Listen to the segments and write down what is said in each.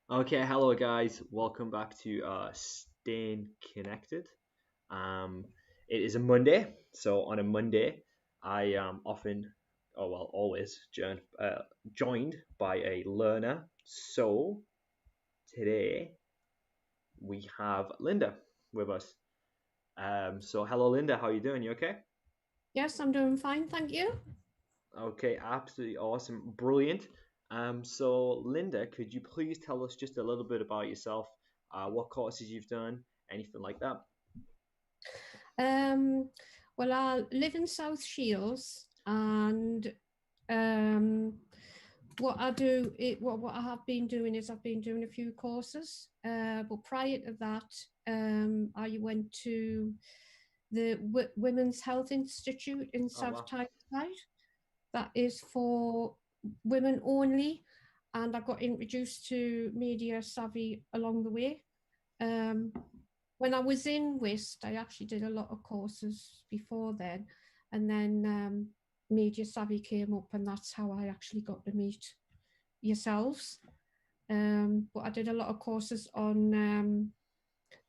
Okay, hello guys. Welcome back to Staying Connected. Um, it is a Monday, so on a Monday, I am often, oh well, always joined by a learner. So today we have Lynda with us. So hello Lynda, how you doing? You okay? Yes, I'm doing fine, thank you. Okay, absolutely awesome, brilliant. So Linda, could you please tell us just a little bit about yourself? What courses you've done, anything like that? Um, well, I live in South Shields, and um, what I have been doing is I've been doing a few courses. But prior to that, I went to the Women's Health Institute in Oh South wow. Tyneside. That is for women only, and I got introduced to media savvy along the way. Um, when I was in West, I actually did a lot of courses before then, and then Media Savvy came up, and that's how I actually got to meet yourselves. But I did a lot of courses on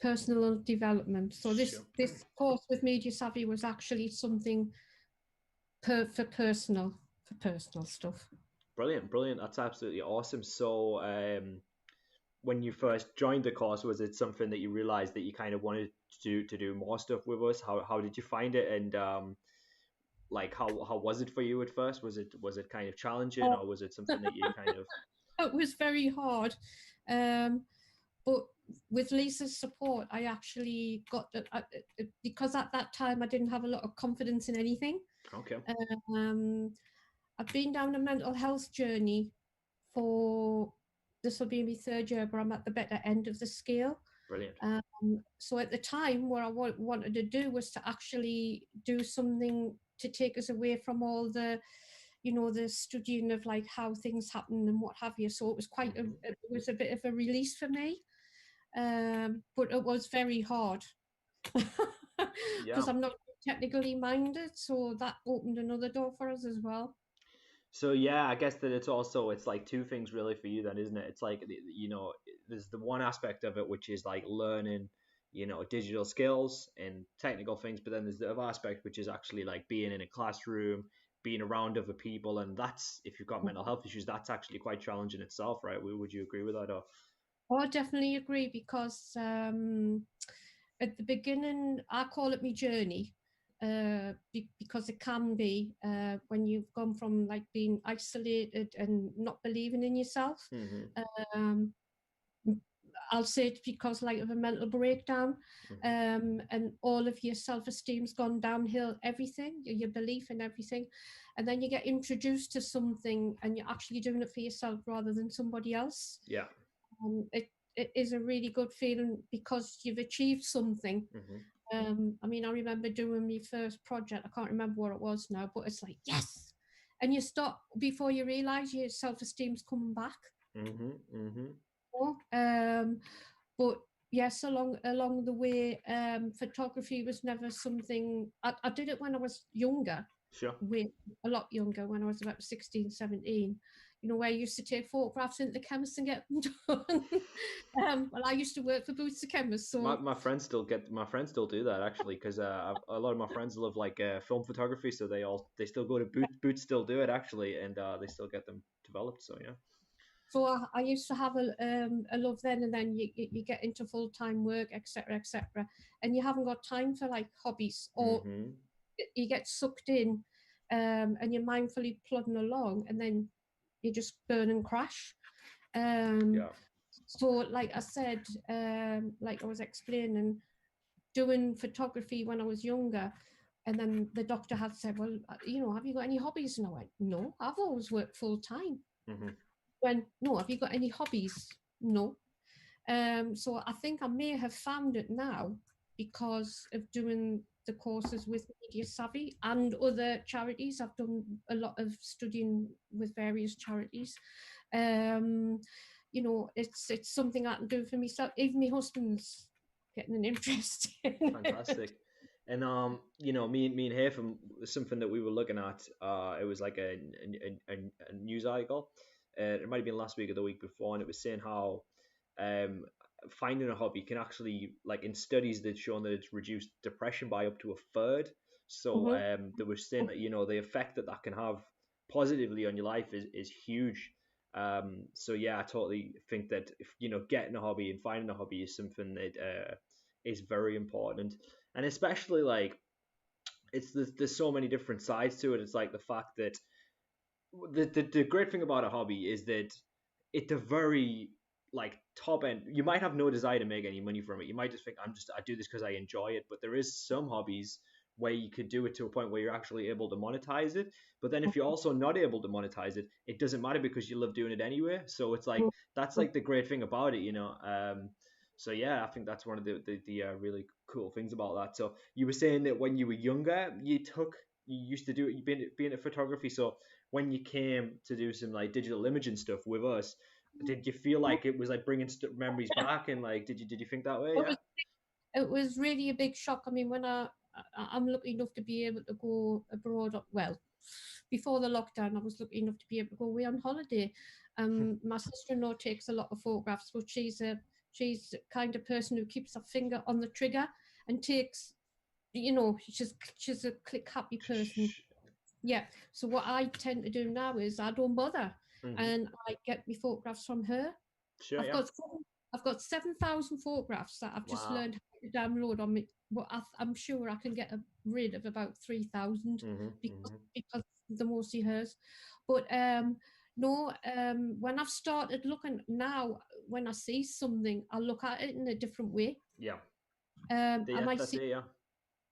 personal development. So this Sure. this course with Media Savvy was actually something for personal stuff. Brilliant, brilliant. That's absolutely awesome. So, when you first joined the course, was it something that you realized that you kind of wanted to do more stuff with us? How did you find it? And like how was it for you at first? Was it kind of challenging, or was it something that you kind of It was very hard. Um, but with Lisa's support, I actually got because at that time I didn't have a lot of confidence in anything. okay? Um, I've been down a mental health journey for this will be my third year, but I'm at the better end of the scale. Brilliant. So at the time, what I wanted to do was to actually do something to take us away from all the studying of like how things happen and what have you. So it was Hmm. it was a bit of a release for me, but it was very hard because Yeah. I'm not technically minded. So that opened another door for us as well. So yeah, I guess that it's like two things really for you then, isn't it? It's like there's the one aspect of it which is like learning, digital skills and technical things, but then there's the other aspect which is actually like being in a classroom, being around other people, and that's if you've got mental health issues, that's actually quite challenging itself, right? Would you agree with that? Or Oh, I definitely agree because at the beginning, I call it my journey because it can be when you've gone from like being isolated and not believing in yourself. hmm Um, I'll say it's because like of a mental breakdown, hmm and all of your self-esteem's gone downhill, everything, your belief in everything. And then you get introduced to something and you're actually doing it for yourself rather than somebody else. yeah. It is a really good feeling because you've achieved something. hmm I mean, I remember doing my first project. I can't remember what it was now, but it's like, yes. And you stop before you realize your self esteem's coming back. hmm Um, but yes, along the way, photography was never something I did it when I was younger, Sure. way a lot younger, when I was about 16, 17. Where I used to take photographs into the chemist and get them done. Well, I used to work for Boots the Chemist, My, so my friends still get my friends still do that actually because a lot of my friends love like film photography, so they still go to Boots still do it actually, and they still get them developed. So yeah. I used to have a love then, and then you get into full time work, etc., etc., and you haven't got time for like hobbies, or Mm-hmm. you get sucked in, and you're mindfully plodding along, and then you just burn and crash. Um, Yeah. so, like I said, like I was explaining, doing photography when I was younger, and then the doctor had said, "Well, have you got any hobbies?" And I went, "No, I've always worked full time." Mm-hmm. When no, have you got any hobbies? No. So I think I may have found it now because of doing the courses with Media Savvy and other charities. I've done a lot of studying with various charities. Um, it's something I can do for myself. Even my husband's getting an interest in it. Fantastic. And me and Haytham, something that we were looking at. It was like a news article. It might have been last week or the week before, and it was saying how finding a hobby can actually, like in studies that shown that it's reduced depression by up to a third. So Mm-hmm. they were saying that the effect that that can have positively on your life is huge. So yeah, I totally think that if getting a hobby and finding a hobby is something that is very important, and especially like there's so many different sides to it. It's like the fact that the great thing about a hobby is that at the very like top end, you might have no desire to make any money from it. You might just think I do this because I enjoy it. But there is some hobbies where you could do it to a point where you're actually able to monetize it. But then if you're also not able to monetize it, it doesn't matter because you love doing it anyway. So it's like that's like the great thing about it. So yeah, I think that's one of the really cool things about that. So you were saying that when you were younger, you used to do it, you've been into photography. So when you came to do some like digital imaging stuff with us, did you feel like it was like bringing memories back, and like did you think that way? It Yeah. was it was really a big shock. I mean, when I'm lucky enough to be able to go abroad. Well, before the lockdown, I was lucky enough to be able to go away on holiday. My sister-in-law takes a lot of photographs, but she's the kind of person who keeps her finger on the trigger and takes. She's a click happy person. Yeah. So what I tend to do now is I don't bother, Mm-hmm. and I get my photographs from her. Sure. I've Yeah. got I've got 7,000 photographs that I've just Wow. learned how to download on me. But I'm sure I can get rid of about 3,000 Mm-hmm. because Mm-hmm. because the mostly hers. But no, when I've started looking now, when I see something, I look at it in a different way. Yeah. I Yeah. might That's see it. Yeah.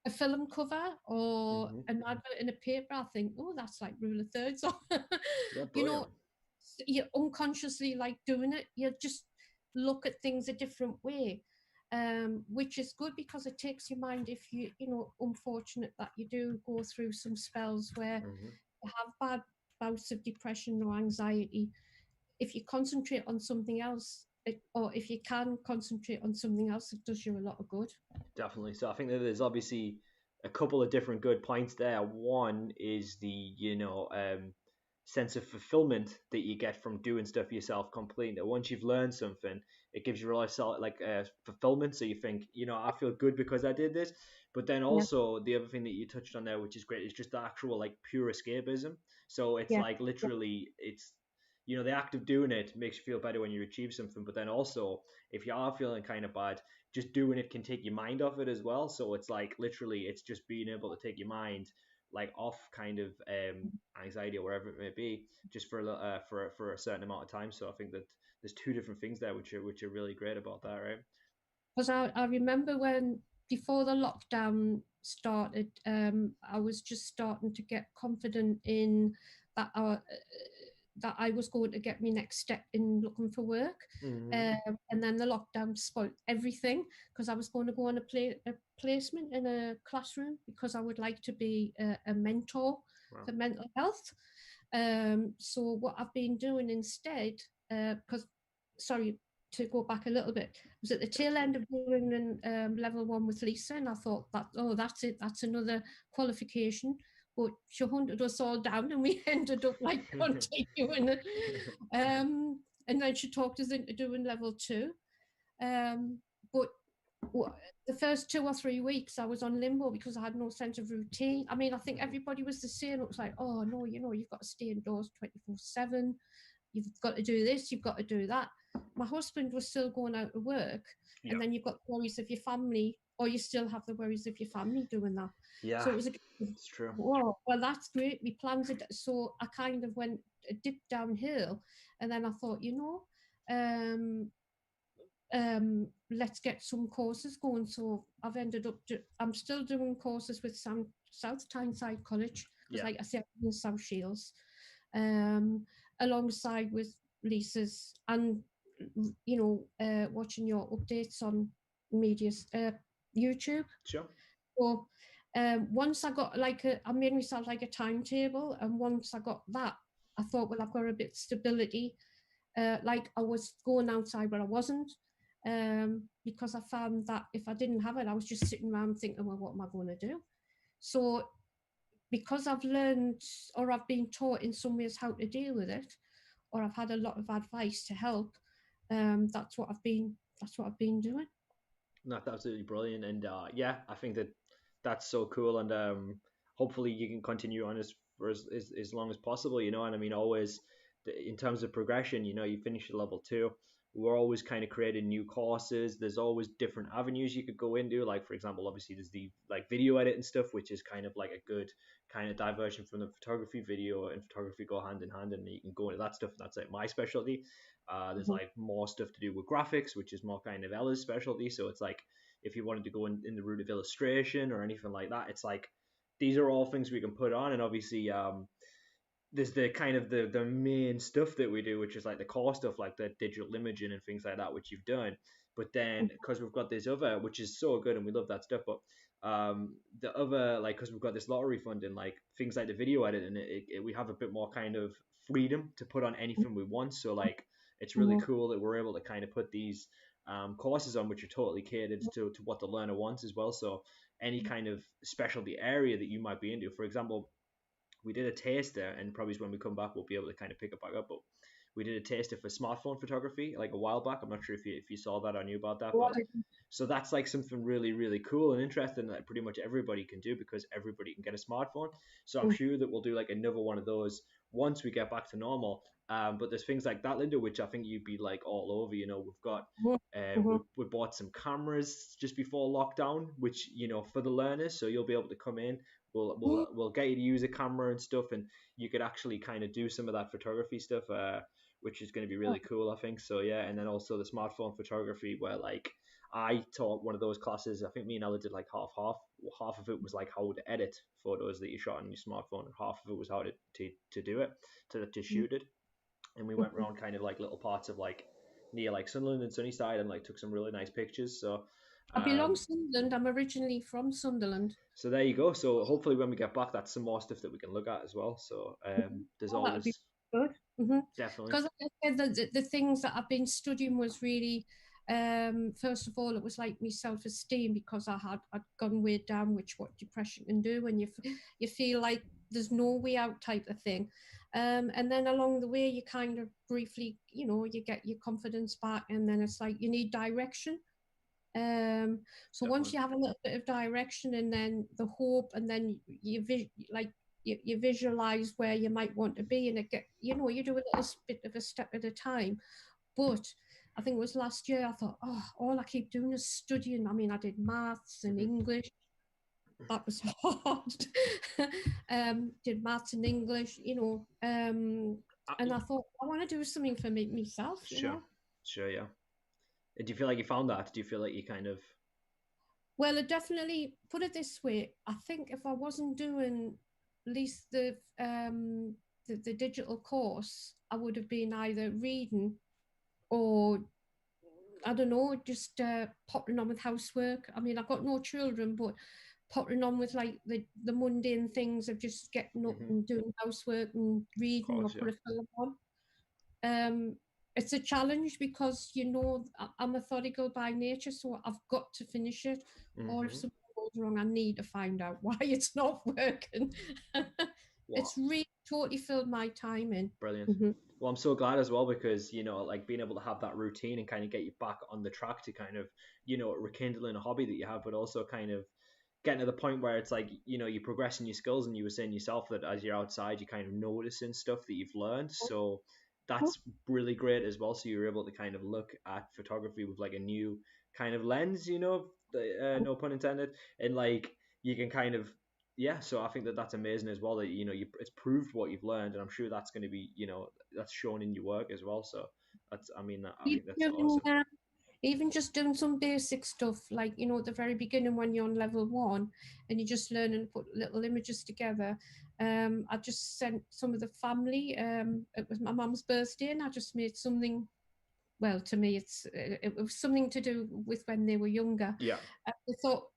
a film cover or Mm-hmm. an Mm-hmm. advert in a paper. I think, oh, that's like rule of thirds. Yeah. you Brilliant. know, you're unconsciously like doing it. You just look at things a different way, which is good because it takes your mind. If unfortunate that you do go through some spells where Mm-hmm. you have bad bouts of depression or anxiety, if you concentrate on something else, or if you can concentrate on something else, it does you a lot of good. Definitely. So I think that there's obviously a couple of different good points there. One is the sense of fulfillment that you get from doing stuff yourself completely. Once you've learned something, it gives you a lot of fulfillment. So you think, I feel good because I did this. But then Yeah, also the other thing that you touched on there, which is great, is just the actual like pure escapism. So it's yeah, like literally, it's the act of doing it makes you feel better when you achieve something. But then also, if you are feeling kind of bad, just doing it can take your mind off it as well. So it's like literally, it's just being able to take your mind like off kind of anxiety or whatever it may be, just for a certain amount of time. So I think that there's two different things there, which are really great about that, right? because I remember when before the lockdown started, I was just starting to get confident in that I was going to get my next step in looking for work. Mm-hmm. And then the lockdown spoiled everything because I was going to go on a placement in a classroom because I would like to be a mentor Wow. for mental health. So what I've been doing instead, because sorry to go back a little bit, was at the That's tail good. end of doing level one with Lisa, and I thought that's it, that's another qualification. But she hunted us all down, and we ended up like continuing it. And then she talked us into doing level two. But the first 2 or 3 weeks I was on limbo because I had no sense of routine. I mean, I think Mm-hmm. everybody was the same. It was like, oh no, you've got to stay indoors 24/7. You've got to do this, you've got to do that. My husband was still going out to work, Yeah. and then you've got the worries of your family, or you still have the worries of your family doing that. Yeah. So it was a It's true. whoa, well, that's great. We plans it. So I kind of went a dip downhill, and then I thought, um, let's get some courses going. So I've ended up, I'm still doing courses with South Tyneside College, because Yeah. like I said, I'm in South Shields, alongside with Lisa's, and, watching your updates on media, YouTube. Sure. So once I got I made myself like a timetable, and once I got that, I thought, well, I've got a bit of stability. Like I was going outside, but I wasn't, because I found that if I didn't have it, I was just sitting around thinking, well, what am I going to do? So because I've learned, or I've been taught in some ways how to deal with it, or I've had a lot of advice to help, That's what I've been doing. That's absolutely brilliant, and yeah, I think that's so cool, and hopefully you can continue on for as long as possible, you know. And I mean, always in terms of progression, you know, you finish at level 2. We're always kind of creating new courses. There's always different avenues you could go into. Like for example, obviously there's the like video edit and stuff, which is kind of like a good kind of diversion from the photography. Video and photography go hand in hand, and you can go into that stuff. That's like my specialty. There's Mhm. like more stuff to do with graphics, which is more kind of Ella's specialty. So it's like if you wanted to go in the route of illustration or anything like that, it's like these are all things we can put on. And obviously, there's the kind of the main stuff that we do, which is like the core stuff, like the digital imaging and things like that, which you've done. But then because we've got this other, which is so good and we love that stuff, but the other, like, because we've got this lottery funding, like things like the video editing, we have a bit more kind of freedom to put on anything we want. So like it's really Mhm. cool that we're able to kind of put these courses on which are totally catered to what the learner wants as well. So any kind of specialty area that you might be into, for example, we did a taster, and probably when we come back, we'll be able to kind of pick it back up. But we did a taster for smartphone photography like a while back. I'm not sure if you saw that or knew about that, but so that's like something really really cool and interesting that pretty much everybody can do because everybody can get a smartphone. So I'm sure that we'll do like another one of those once we get back to normal. But there's things like that, Lynda, which I think you'd be like all over. You know, we've got Mhm. Mhm. we bought some cameras just before lockdown, which you know for the learners, so you'll be able to come in. Mhm. We'll get you to use a camera and stuff, and you could actually kind of do some of that photography stuff, which is going to be really cool, I think. So yeah, and then also the smartphone photography, where like I taught one of those classes. I think me and Ella did like half half. Half of it was like how to edit photos that you shot on your smartphone, and half of it was how to do it, to shoot it. And we went Mhm. around kind of like little parts of like near like Sunderland and Sunnyside, and like took some really nice pictures. I belong Um, Sunderland. I'm originally from Sunderland. so there you go. So hopefully when we get back, that's some more stuff that we can look at as well. So there's Oh, that would be always good. definitely. Because like I said, the things that I've been studying was really, first of all, it was like me self-esteem because I'd gone way down, which what depression can do when you feel like there's no way out type of thing. And then along the way, you kind of briefly, you get your confidence back, and then it's like you need direction. Um, so once Definitely. you have a little bit of direction and then the hope, and then like you visualize where you might want to be, and you do a little bit of a step at a time. But I think it was last year I thought, oh, all I keep doing is studying. I mean, I did maths and Mm-hmm. English. That was hard. Did maths and English, and I thought I want to do something for myself, Sure, sure, yeah. Do you feel like you found that? Do you feel like you kind of? Well, I definitely put it this way. I think if I wasn't doing at least the digital course, I would have been either reading or I don't know, just pottering on with housework. I mean, I've got no children, but pottering on with like the mundane things of just getting up Mm-hmm. and doing housework and Of reading or course, yeah. put a film on. Um, it's a challenge because I'm methodical by nature, so I've got to finish it. Or if Mm-hmm. something goes wrong, I need to find out why it's not working. What? It's really totally filled my time in. Brilliant. Mm-hmm. Well, I'm so glad as well because you know, like being able to have that routine and kind of get you back on the track to kind of, you know, rekindling a hobby that you have, but also kind of getting to the point where it's like, you know, you're progressing your skills, and you were saying yourself that as you're outside, you kind of noticing stuff that you've learned. So that's really great as well. So you're able to kind of look at photography with like a new kind of lens, you know, no pun intended, and like you can kind of yeah, so I think that that's amazing as well. That you know, it's proved what you've learned, and I'm sure that's going to be, you know, that's shown in your work as well. So that's, I mean, I Even think that's doing, awesome. even just doing some basic stuff, like, at the very beginning when you're on level one and you're just learning to put little images together. I just sent some of the family, it was my mum's birthday, and I just made something. Well, to me, it was something to do with when they were younger. Yeah. I thought,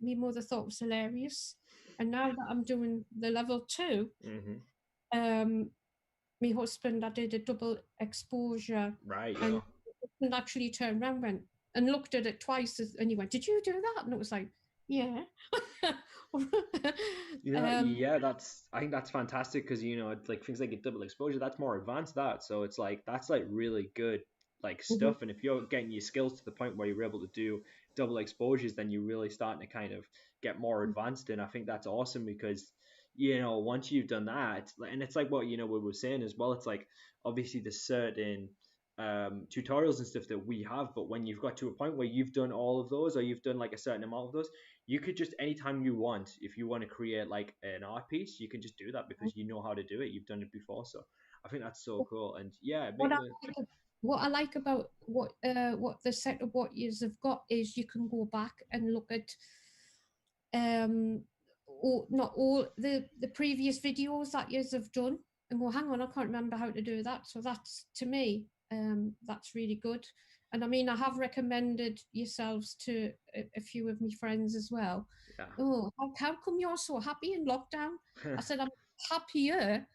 my mother thought it was hilarious. And now that I'm doing the level two, Hmm. um, my husband, I did a double exposure, Right. and Yeah. and actually turned around and looked at it twice, and he went, "Did you do that?" And it was like, "Yeah." Yeah. um, Yeah. That's. I think that's fantastic because you know, it's like things like a double exposure. That's more advanced. That. So it's like that's like really good. like Mhm. stuff. And if you're getting your skills to the point where you're able to do double exposures, then you're really starting to kind of get more advanced. And I think that's awesome because once you've done that, and it's like what we were saying as well. It's like obviously there's certain tutorials and stuff that we have, but when you've got to a point where you've done all of those, or you've done like a certain amount of those, you could just anytime you want, if you want to create like an art piece, you can just do that because you know how to do it. You've done it before, so I think that's so cool. And yeah, What I like, what I like about what the set of what yous have got is you can go back and look at not all the previous videos that yous have done and go, hang on, I can't remember how to do that. So that's, to me, that's really good. And I mean, I have recommended yourselves to a few of my friends as well. yeah. Oh, how come you're so happy in lockdown? I said, I'm happier.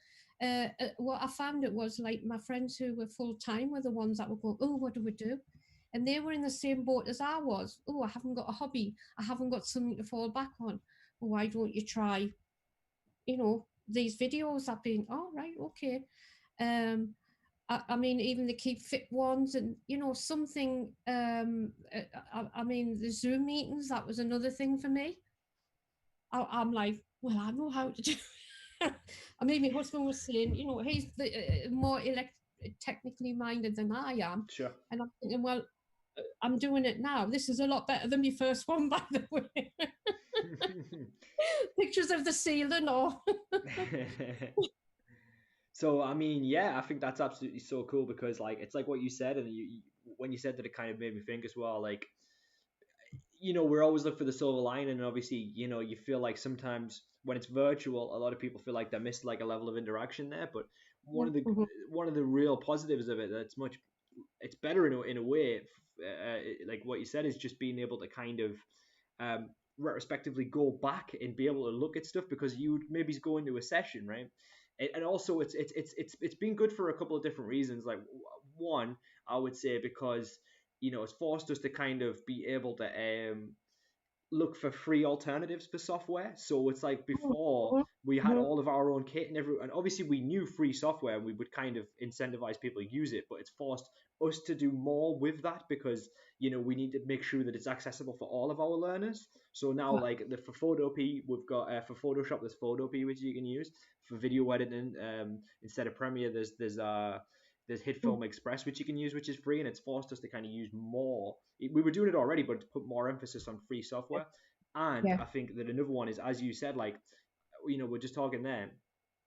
What I found it was like my friends who were full time were the ones that were going, oh, what do we do? And they were in the same boat as I was. Oh, I haven't got a hobby. I haven't got something to fall back on. Well, why don't you try, these videos? I've been, oh, right, okay. I mean, even the keep fit ones and, something, I mean, the Zoom meetings, that was another thing for me. I'm like, well, I know how to do it. I mean, my husband was saying, he's more technically minded than I am. Sure. And I'm thinking, well, I'm doing it now. This is a lot better than my first one, by the way. Pictures of the ceiling or. So I mean, yeah, I think that's absolutely so cool because like it's like what you said, and when you said that, it kind of made me think as well. Like, we're always looking for the silver lining, and obviously, you feel like sometimes when it's virtual, a lot of people feel like they missed like a level of interaction there. But one of the Mhm, one of the real positives of it, that's it's better in a way. Like what you said is just being able to kind of retrospectively go back and be able to look at stuff because you would maybe go into a session, right? And also it's been good for a couple of different reasons. Like one, I would say because it's forced us to kind of be able to look for free alternatives for software. So it's like before mhm, we had mhm, all of our own kit and obviously we knew free software and we would kind of incentivize people to use it, but it's forced us to do more with that because we need to make sure that it's accessible for all of our learners. So now like for Photopea, we've got for Photoshop there's Photopea which you can use for video editing. Instead of Premiere there's Hit mhm, Film Express, which you can use, which is free, and it's forced us to kind of use more. We were doing it already, but to put more emphasis on free software. And yeah. I think that another one is, as you said, like, we're just talking there.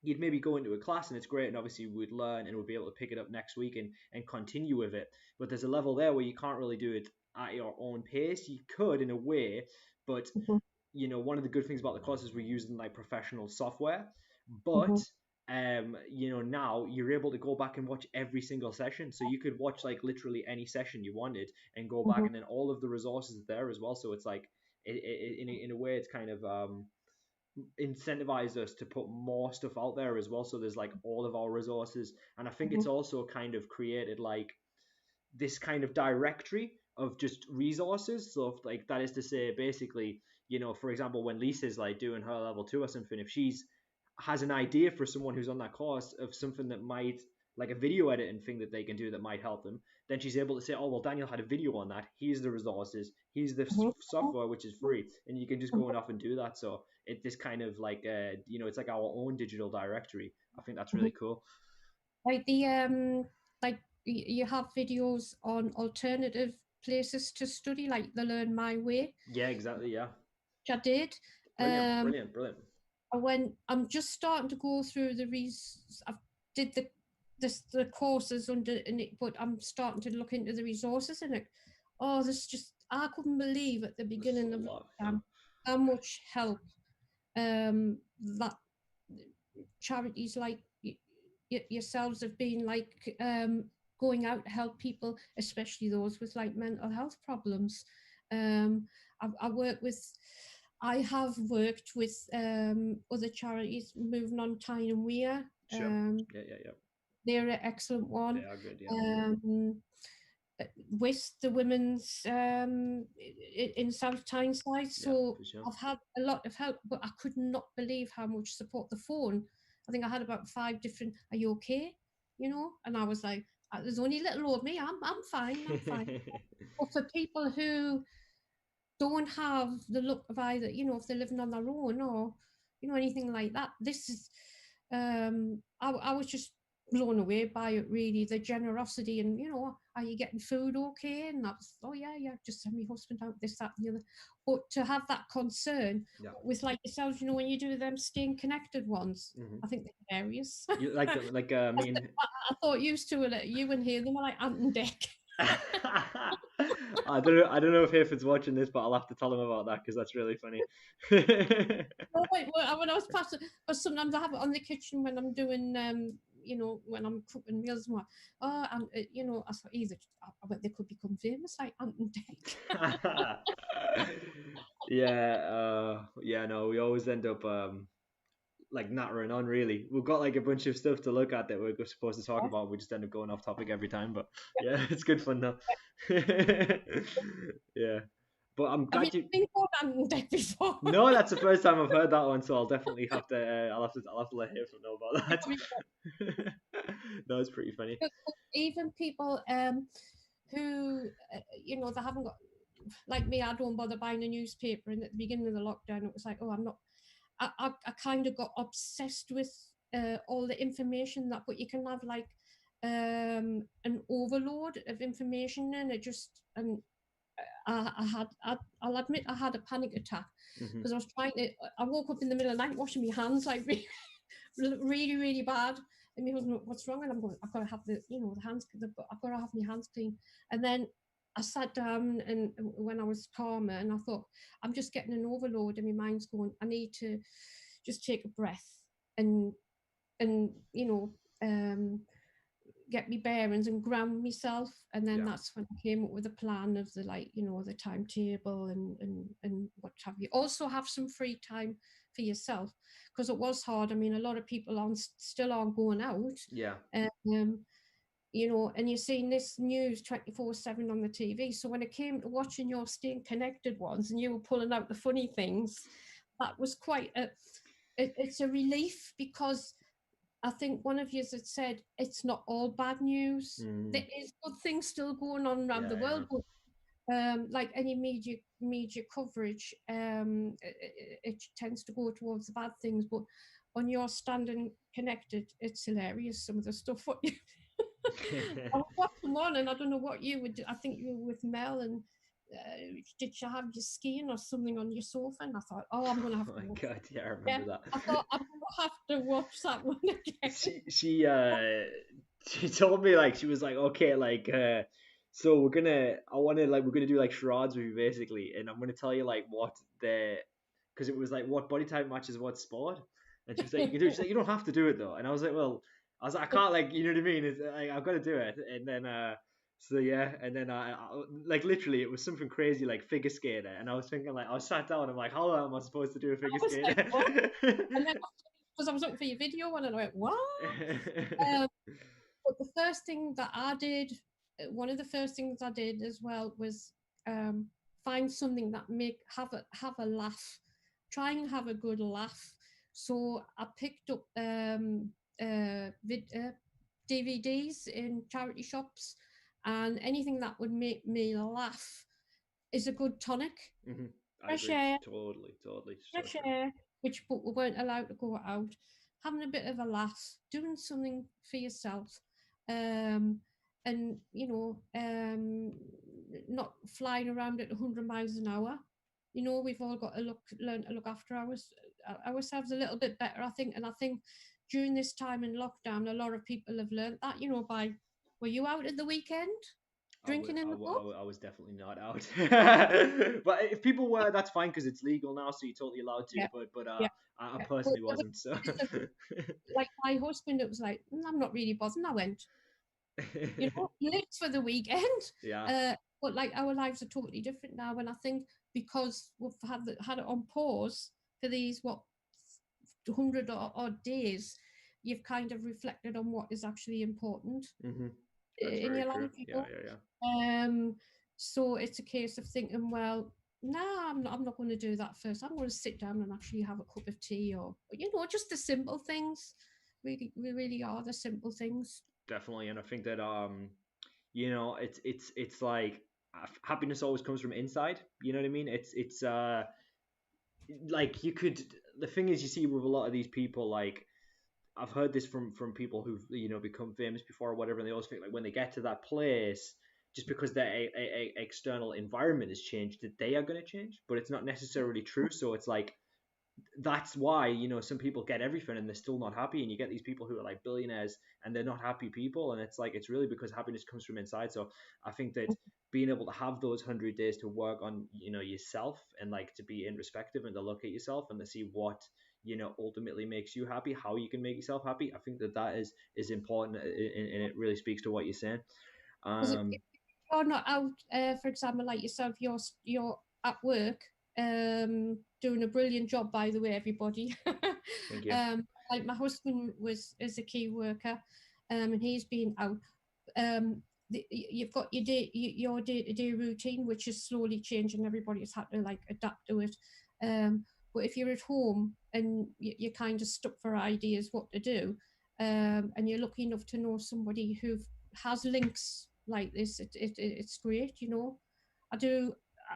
You'd maybe go into a class and it's great, and obviously we'd learn and we'd be able to pick it up next week and continue with it. But there's a level there where you can't really do it at your own pace. You could in a way, but Mhm, one of the good things about the course is we're using like professional software, but mhm, now you're able to go back and watch every single session, so you could watch like literally any session you wanted and go back, mhm, and then all of the resources are there as well. So it's like in a way it's kind of incentivize us to put more stuff out there as well, so there's like all of our resources. And I think it's mhm, also kind of created like this kind of directory of just resources. So if, like that is to say, basically, for example, when Lisa's like doing her level 2 or something, if she's has an idea for someone who's on that course of something that might like a video editing thing that they can do that might help them, then she's able to say, oh well, Daniel had a video on that, here's the resources, here's the mhm, software which is free, and you can just mhm, go and off and do that. So this kind of like it's like our own digital directory. I think that's mhm. really cool. Like like you have videos on alternative places to study, like the Learn My Way, Yeah, exactly. Yeah. which I did. Brilliant, Um, brilliant, brilliant. I'm just starting to go through I've did the courses under in it, but I'm starting to look into the resources in it. Oh, this just I couldn't believe at the There's beginning a of lot, yeah. lockdown how much help that charities like yourselves have been like going out to help people, especially those with like mental health problems. Um, I work with, I have worked with other charities, Moving on Tyne and Weir. Sure. Yeah, yeah, yeah. They're an excellent They one. are good, yeah. Um, with the women's in South Tyneside. Yeah, So for sure. I've had a lot of help, but I could not believe how much support the phone. I think I had about 5 different, are you okay? And I was like, there's only little old me. I'm fine. I'm fine. But for people who don't have the look of either, if they're living on their own or, anything like that, this is, I was just blown away by it, really, the generosity. And, are you getting food okay? And that's, oh, yeah, just send my husband out, this, that, and the other. But to have that concern Yeah. with, like yourselves, when you do them staying connected ones, I think they're hilarious. You like the me and I thought used to you and here, they were like Ant and Dec. I don't know if Hayford's watching this, but I'll have to tell him about that because that's really funny. Oh, wait, when I was passing, but sometimes I have it on the kitchen when I'm doing, when I'm cooking meals and what. Oh, and I thought either I bet they could become famous like Ant and Dec. Yeah, no, we always end up like nattering on. Really, we've got like a bunch of stuff to look at that we're supposed to talk about. We just end up going off topic every time, but yeah, it's good fun though. Yeah. But I'm glad Have you been called Ant and Dec before? No, that's the first time I've heard that one, so I'll definitely have to. I'll have to let Hayford know about that. No, it's pretty funny. Even people who they haven't got, like me, I don't bother buying a newspaper. And at the beginning of the lockdown, it was like, oh, I'm not. I kind of got obsessed with all the information but you can have like an overload of information, and it just and I'll admit I had a panic attack because I was I woke up in the middle of the night washing my hands like really, really bad. And my husband, what's wrong? And I'm going, I've got to have the hands, I've got to have my hands clean. And then I sat down, and when I was calmer, and I thought, I'm just getting an overload, and my mind's going, I need to just take a breath and get me bearings and ground myself. And then that's when I came up with a plan of the timetable and what have you. Also have some free time for yourself, because it was hard. I mean, a lot of people still aren't going out. Yeah. And you're seeing this news 24/7 on the TV. So when it came to watching your staying connected ones, and you were pulling out the funny things, that was quite it's a relief, because I think one of you had said it's not all bad news. There is good things still going on around the world, but like any media coverage, it tends to go towards the bad things. But on your standing connected, it's hilarious, some of the stuff. What you I was watching one, and I don't know what you would do. I think you were with Mel, and did you have your skiing or something on your sofa? And I thought, oh, I'm going to have to watch. Oh my God, yeah, I remember that. I thought I'm going to have to watch that one again. She told me, like, she was like, okay, like, so we're gonna do like charades with you basically, and I'm gonna tell you like because it was like what body type matches what sport, and she was like, you can do it. She's like, you don't have to do it though, and I was like, I can't, like, you know what I mean? It's like, I've got to do it, and then so yeah, and then I like literally it was something crazy like figure skater, and I was thinking, like, I was sat down, I'm like, how am I supposed to do a figure skater? Like, and then because I was looking for your video and I went, what? But the first thing that I did, one of the first things I did as well was find something that have a laugh, try and have a good laugh. So I picked up DVDs in charity shops, and anything that would make me laugh is a good tonic. Fresh air, totally. fresh air, but we weren't allowed to go out. Having a bit of a laugh, doing something for yourself, and not flying around at 100 miles an hour. We've all got to learn to look after ourselves a little bit better, I think. And I think during this time in lockdown, a lot of people have learned that. Were you out at the weekend? Drinking in the pub? I was definitely not out. But if people were, that's fine, because it's legal now, so you're totally allowed to. Yeah. But I personally wasn't. So like my husband, it was like, I'm not really bothered. I went. He lived for the weekend. Yeah. But like our lives are totally different now, and I think because we've had it on pause for these 100 odd days, you've kind of reflected on what is actually important in your life. Yeah. So it's a case of thinking, well, no, I'm not going to do that first. I'm going to sit down and actually have a cup of tea, or just the simple things. We really are the simple things. definitely. And I think that it's like happiness always comes from inside. You know what I mean? It's like you could. The thing is, you see with a lot of these people, like I've heard this from people who've become famous before or whatever, and they always think like when they get to that place, just because their external environment has changed, that they are going to change, but it's not necessarily true. So it's like that's why some people get everything and they're still not happy, and you get these people who are like billionaires and they're not happy people, and it's like it's really because happiness comes from inside. So I think that being able to have those 100 days to work on yourself, and like to be introspective and to look at yourself and to see what ultimately makes you happy, how you can make yourself happy, I think that is important, and it really speaks to what you're saying. Because if um you're not out, for example, like yourself, you're at work, doing a brilliant job, by the way, everybody. Thank you. Like my husband is a key worker, and he's been out. You've got your day-to-day routine, which is slowly changing. Everybody's had to like adapt to it. But if you're at home and you're kind of stuck for ideas what to do, and you're lucky enough to know somebody who has links like this, it's great. I do.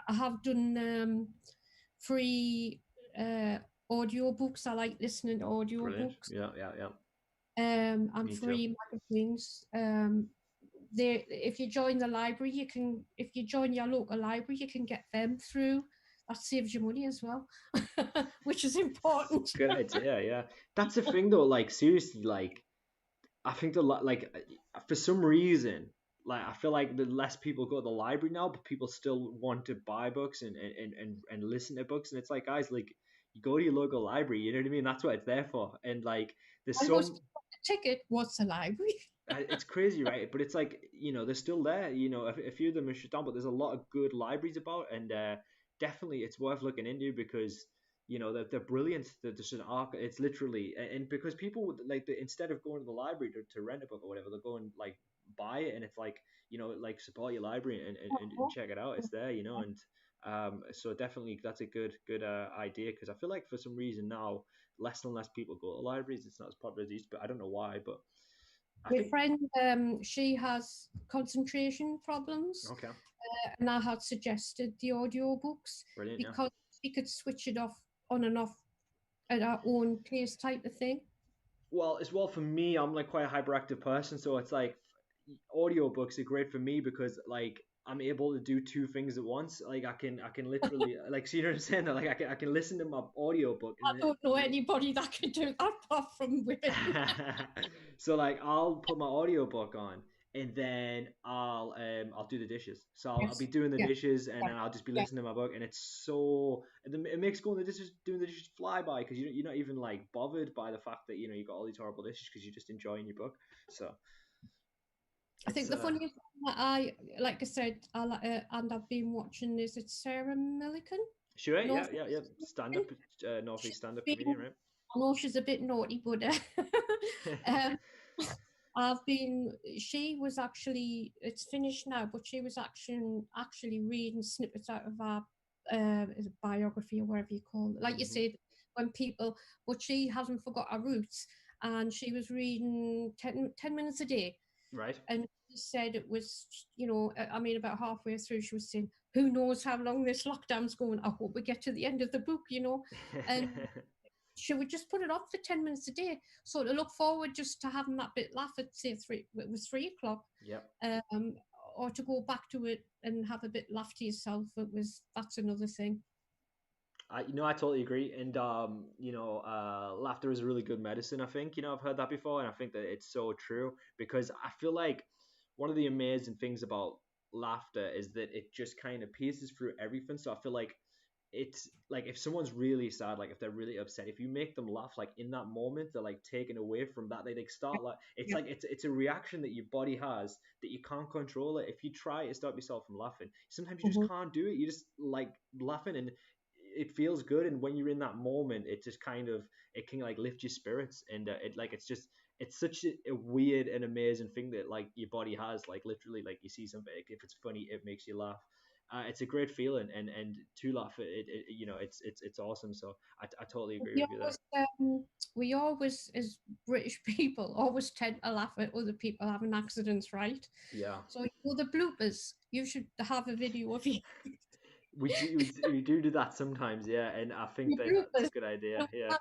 I have done free audio books. I like listening to audio Brilliant. books, Yeah, yeah, yeah. and Me too. free magazines. If you join the library, if you join your local library, you can get them through. That saves you money as well, which is important. Good idea. Yeah, that's the thing though. Like seriously, like I think like for some reason, like I feel like the less people go to the library now, but people still want to buy books and listen to books, and it's like, guys, like you go to your local library, you know what I mean? That's what it's there for. And like there's I was some the ticket. What's the library? it's crazy, right? But it's like they're still there. A few of them are shut down, but there's a lot of good libraries about, and definitely it's worth looking into because they're brilliant. They're just an arc. It's literally and because people would like instead of going to the library to rent a book or whatever, they're going like buy it, and it's like like support your library and check it out. It's there, and so definitely that's a good idea because I feel like for some reason now less and less people go to libraries. It's not as popular as it used, but I don't know why, but. I My think friend, she has concentration problems, okay, and I had suggested the audiobooks brilliant. Yeah. because she could switch it off on and off at her own pace type of thing. Well, as well for me, I'm like quite a hyperactive person, so it's like audiobooks are great for me because like I'm able to do two things at once. Like I can literally like so you know what I'm saying? Like I can listen to my audiobook I and then don't know anybody that can do that apart from women. so like I'll put my audiobook on and then I'll do the dishes. So I'll be Yes. doing the Yeah. dishes and Yeah. then I'll just be Yeah. listening to my book and it's so it makes going the dishes doing the dishes fly by because you're not even like bothered by the fact that you got all these horrible dishes because you're just enjoying your book. So I it's think the funniest one that like I said, and I've been watching is it Sarah Millican? sure, yeah, North. yeah, yeah. Stand up, northeast stand up Been, comedian, right? I know she's a bit naughty, but um, she was actually, it's finished now, but she was actually reading snippets out of our is it biography or whatever you call it. Like you Hmm. said, when people, but she hasn't forgot her roots. And she was reading 10 minutes a day. Right. And she said it was, I mean, about halfway through, she was saying, who knows how long this lockdown's going? I hope we get to the end of the book. And she would just put it off for 10 minutes a day. So to look forward just to having that bit laugh at say it was 3 o'clock, Yep. um, or to go back to it and have a bit laugh to yourself. That's another thing. I totally agree, and laughter is a really good medicine. I think I've heard that before, and I think that it's so true because I feel like one of the amazing things about laughter is that it just kind of pierces through everything. So I feel like it's like if someone's really sad, like if they're really upset, if you make them laugh, like in that moment, they're like taken away from that. They like start like it's Yeah. like it's a reaction that your body has that you can't control it. If you try to stop yourself from laughing, sometimes you just Mhm. can't do it. You just like laughing and it feels good. And when you're in that moment, it just kind of it can like lift your spirits and it like it's such a weird and amazing thing that like your body has like literally like you see something if it's funny it makes you laugh. it's a great feeling, and to laugh it's awesome. So I totally agree We with you there. always, we always, as British people, always tend to laugh at other people having accidents, right? Yeah. So the bloopers, you should have a video of you. We do that sometimes, yeah, and I think Your that that's bloopers. a good idea. You Yeah, have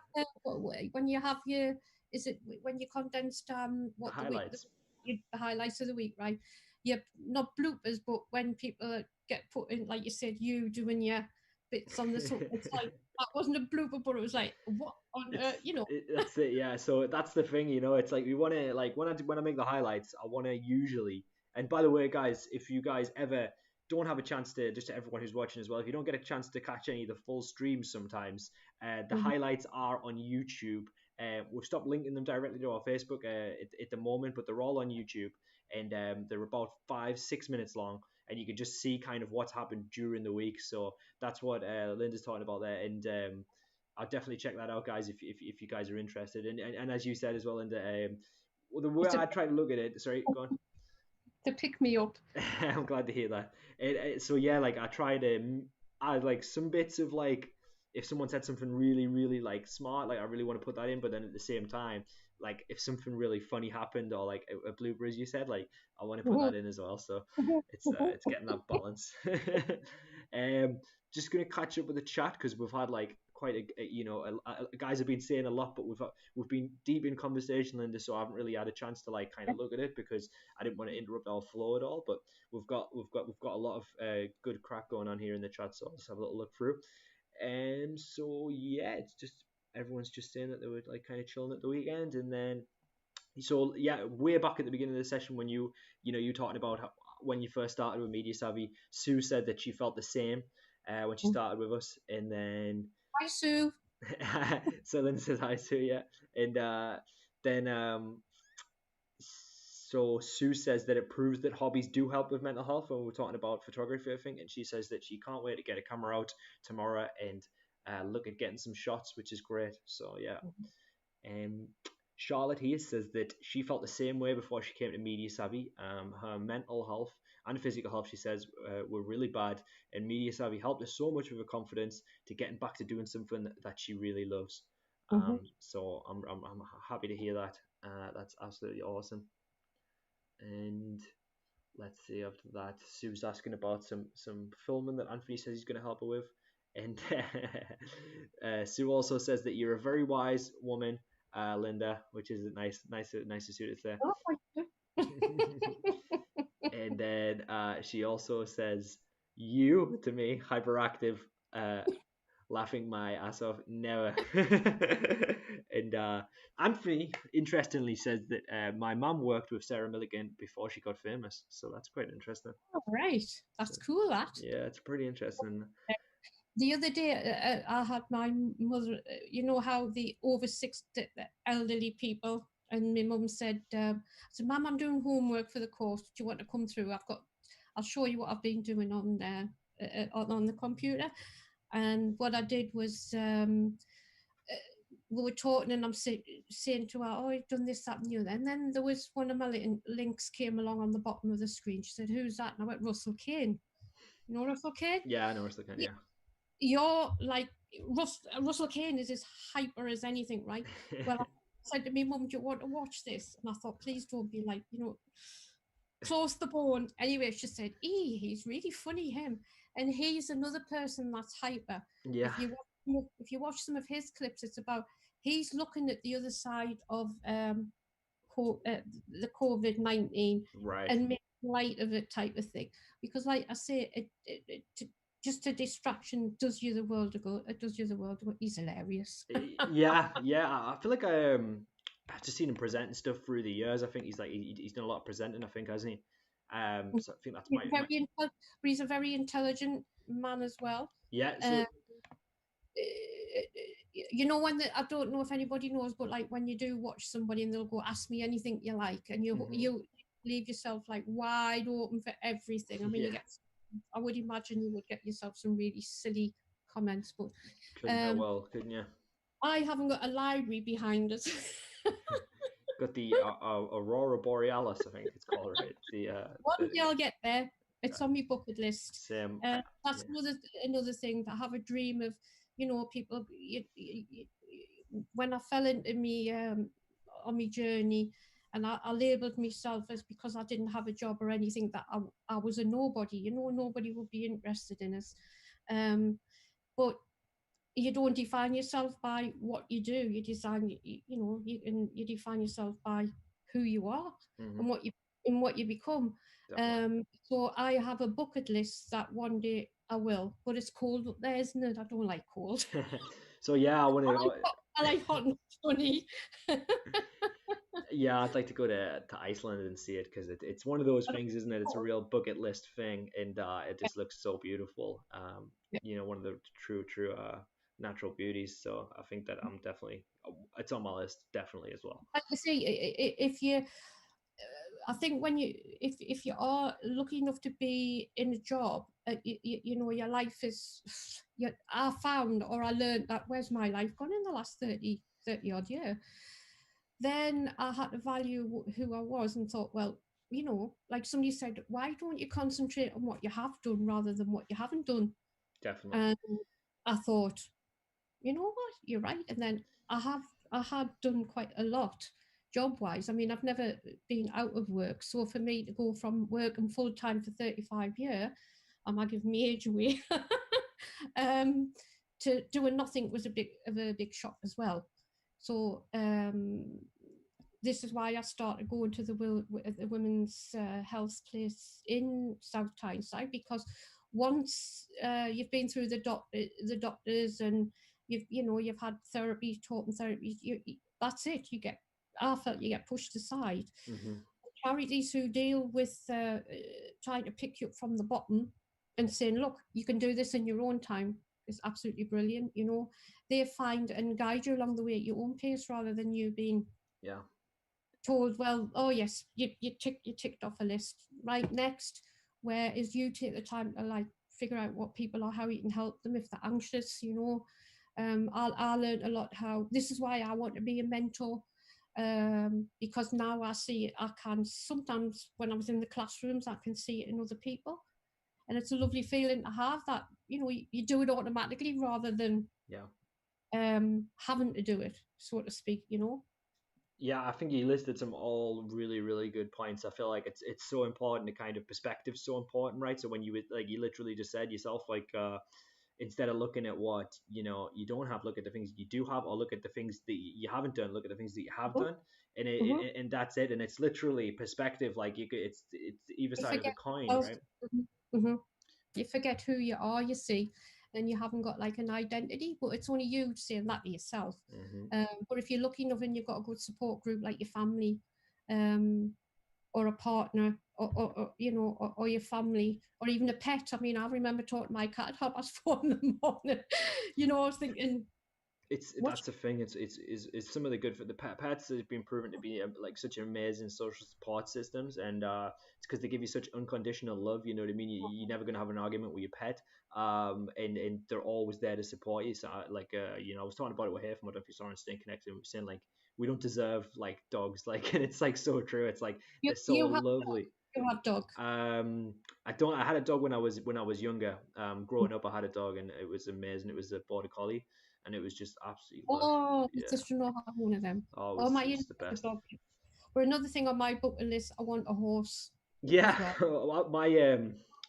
when you have your, is it when you condensed the what highlights. the highlights of the week, right? Yeah, not bloopers, but when people get put in, like you said, you doing your bits on the it's like that wasn't a blooper, but it was like what on earth, you know? That's it, yeah. So that's the thing, it's like we want to, like, when I make the highlights, I want to usually. And by the way, guys, if you guys ever don't have a chance to, just to everyone who's watching as well, if you don't get a chance to catch any of the full streams sometimes, the Mhm. highlights are on YouTube. We've stopped linking them directly to our Facebook at the moment, but they're all on YouTube, and they're about 5-6 minutes long, and you can just see kind of what's happened during the week. So that's what Lynda's talking about there, and I'll definitely check that out, guys, if you guys are interested. And as you said as well, Linda, well, the way It's a I try to look at it, sorry, go on. to pick me up. I'm glad to hear that. So yeah, like I try to add like some bits of, like, if someone said something really, really like smart, like I really want to put that in, but then at the same time, like if something really funny happened, or like a blooper, as you said, like I want to put Mhm, that in as well. So mhm, mhm. it's getting that balance. um, just gonna catch up with the chat because we've had like quite guys have been saying a lot, but we've been deep in conversation, Linda. So I haven't really had a chance to like kind of look at it because I didn't want to interrupt our flow at all. But we've got a lot of good crack going on here in the chat, so I'll just have a little look through. And so yeah, it's just everyone's just saying that they were like kind of chilling at the weekend, and then so yeah, way back at the beginning of the session when you talking about when you first started with Media Savvy, Sue said that she felt the same when she started with us, and then Hi, Sue. so then says hi Sue, yeah, and then so Sue says that it proves that hobbies do help with mental health when we're talking about photography, I think, and she says that she can't wait to get a camera out tomorrow and look at getting some shots, which is great. So yeah. Um, Charlotte here says that she felt the same way before she came to Media Savvy. Her mental health and physical health, she says, were really bad, and Media Savvy helped her so much with her confidence to getting back to doing something that she really loves. Mhm. So I'm happy to hear that. That's absolutely awesome. And let's see, after that, Sue's asking about some filming that Anthony says he's going to help her with, and Sue also says that you're a very wise woman, Linda, which is nice to see it there. Oh, thank you. And then she also says you to me, hyperactive, uh, laughing my ass off. Never. And Anthony, interestingly, says that my mum worked with Sarah Milligan before she got famous. So that's quite interesting. All right, So that's cool. That yeah, it's pretty interesting. the other day, I had my mother. You know how the over six the elderly people, and my mum said, "I said, Mum, I'm doing homework for the course. Do you want to come through? I'll show you what I've been doing on there on the computer." And what I did was, we were talking, and I'm saying to her, "Oh, I've done this, that, and the other." And then there was one of my links came along on the bottom of the screen. She said, "Who's that?" And I went, "Russell Kane." You know Russell Kane? Yeah, I know it's looking. Yeah. You're like Russell Kane is as hyper as anything, right? Well, I said to me, Mum, do you want to watch this? And I thought, please don't be like, close the bone. Anyway, she said, he's really funny, him. And he's another person that's hyper. Yeah. If you watch some of his clips, it's about he's looking at the other side of the COVID-19 Right. and make light of it type of thing. Because, like I say, just a distraction does you the world of good. It does you the world of good. He's hilarious. Yeah. I feel like I've just seen him presenting stuff through the years. I think he's done a lot of presenting. I think, hasn't he? So I think that's He's my but he's a very intelligent man as well. yeah. Uh, So when I don't know if anybody knows, but like when you do watch somebody and they'll go, "Ask me anything you like," and you mhm. you leave yourself like wide open for everything. I mean, Yeah, I would imagine you would get yourself some really silly comments, but couldn't help um, well, couldn't you? I haven't got a library behind us. Got the Aurora Borealis, I think it's called, right? One day I'll get there. It's on my bucket list. Same. That's Yeah. another thing. To have a dream of, people. When I fell into me on my journey, and I labelled myself as, because I didn't have a job or anything, that I was a nobody. Nobody would be interested in us. But you don't define yourself by what you do. You design, you define yourself by who you are Mm-hmm. and what you become. Definitely. So I have a bucket list that one day I will, but it's cold up there, isn't it? I don't like cold. So yeah, I want I like hot and sunny. yeah, I'd like to go to Iceland and see it because it's one of those things, isn't it? It's a real bucket list thing, and it just looks so beautiful. One of the true natural beauties. So I think that I'm definitely it's on my list definitely as well. Like you see, if you, I think when if you are lucky enough to be in a job, your life is, I found, or I learned that, where's my life gone in the last 30 odd year? Then I had to value who I was and thought, well, like somebody said, why don't you concentrate on what you have done rather than what you haven't done? Definitely. And I thought, you know what, you're right. And then I had done quite a lot job wise. I mean, I've never been out of work. So for me to go from working full time for 35 years, I might give my age away, to doing nothing was a big shock as well. So this is why I started going to the women's health place in South Tyneside, because once you've been through the doctors, and you've had therapy, talking therapy, that's it. I felt you get pushed aside. Mm-hmm. Charities who deal with trying to pick you up from the bottom and saying, look, you can do this in your own time, is absolutely brilliant. They find and guide you along the way at your own pace, rather than you being Yeah. told, well, oh yes, you ticked off a list, right, next. Whereas you take the time to, like, figure out what people are, how you can help them if they're anxious. I learned a lot. How This is why I want to be a mentor, because now I see it. I can sometimes, when I was in the classrooms, I can see it in other people, and it's a lovely feeling to have that. You do it automatically rather than Yeah. having to do it, so to speak. Yeah, I think you listed some all really, really good points. I feel like it's so important. The kind of perspective's so important, right? So when you literally just said yourself, like instead of looking at what you don't have, look at the things you do have, or look at the things that you haven't done, look at the things that you have done, and Mm-hmm. that's it. And it's literally perspective. Like it's either You side of the forget coin, yourself. right? Hmm. You forget who you are, you see, and you haven't got like an identity, but it's only you saying that to yourself. Mm-hmm. But if you're lucky enough and you've got a good support group like your family, um, or a partner, or your family, or even a pet. I mean, I remember talking to my cat at 4:30 in the morning. I was thinking, what? That's the thing. It's some of the good for the pets have been proven to be like such amazing social support systems, and it's because they give you such unconditional love. You know what I mean? You're never gonna have an argument with your pet, and they're always there to support you. So I was talking about it with Haytham. I don't know if you saw on Staying Connected. We were saying like we don't deserve like dogs, like, and it's like so true. It's like You they're so you have lovely. you have dog. I don't. I had a dog when I was younger. Growing up, I had a dog, and it was amazing. It was a border collie, and it was just absolutely lush. Oh, my Yeah. sister-in-law had one of them. Oh, Oh, my it was the in-laws a best. dog. But another thing on my bucket list, I want a horse as Yeah. well. My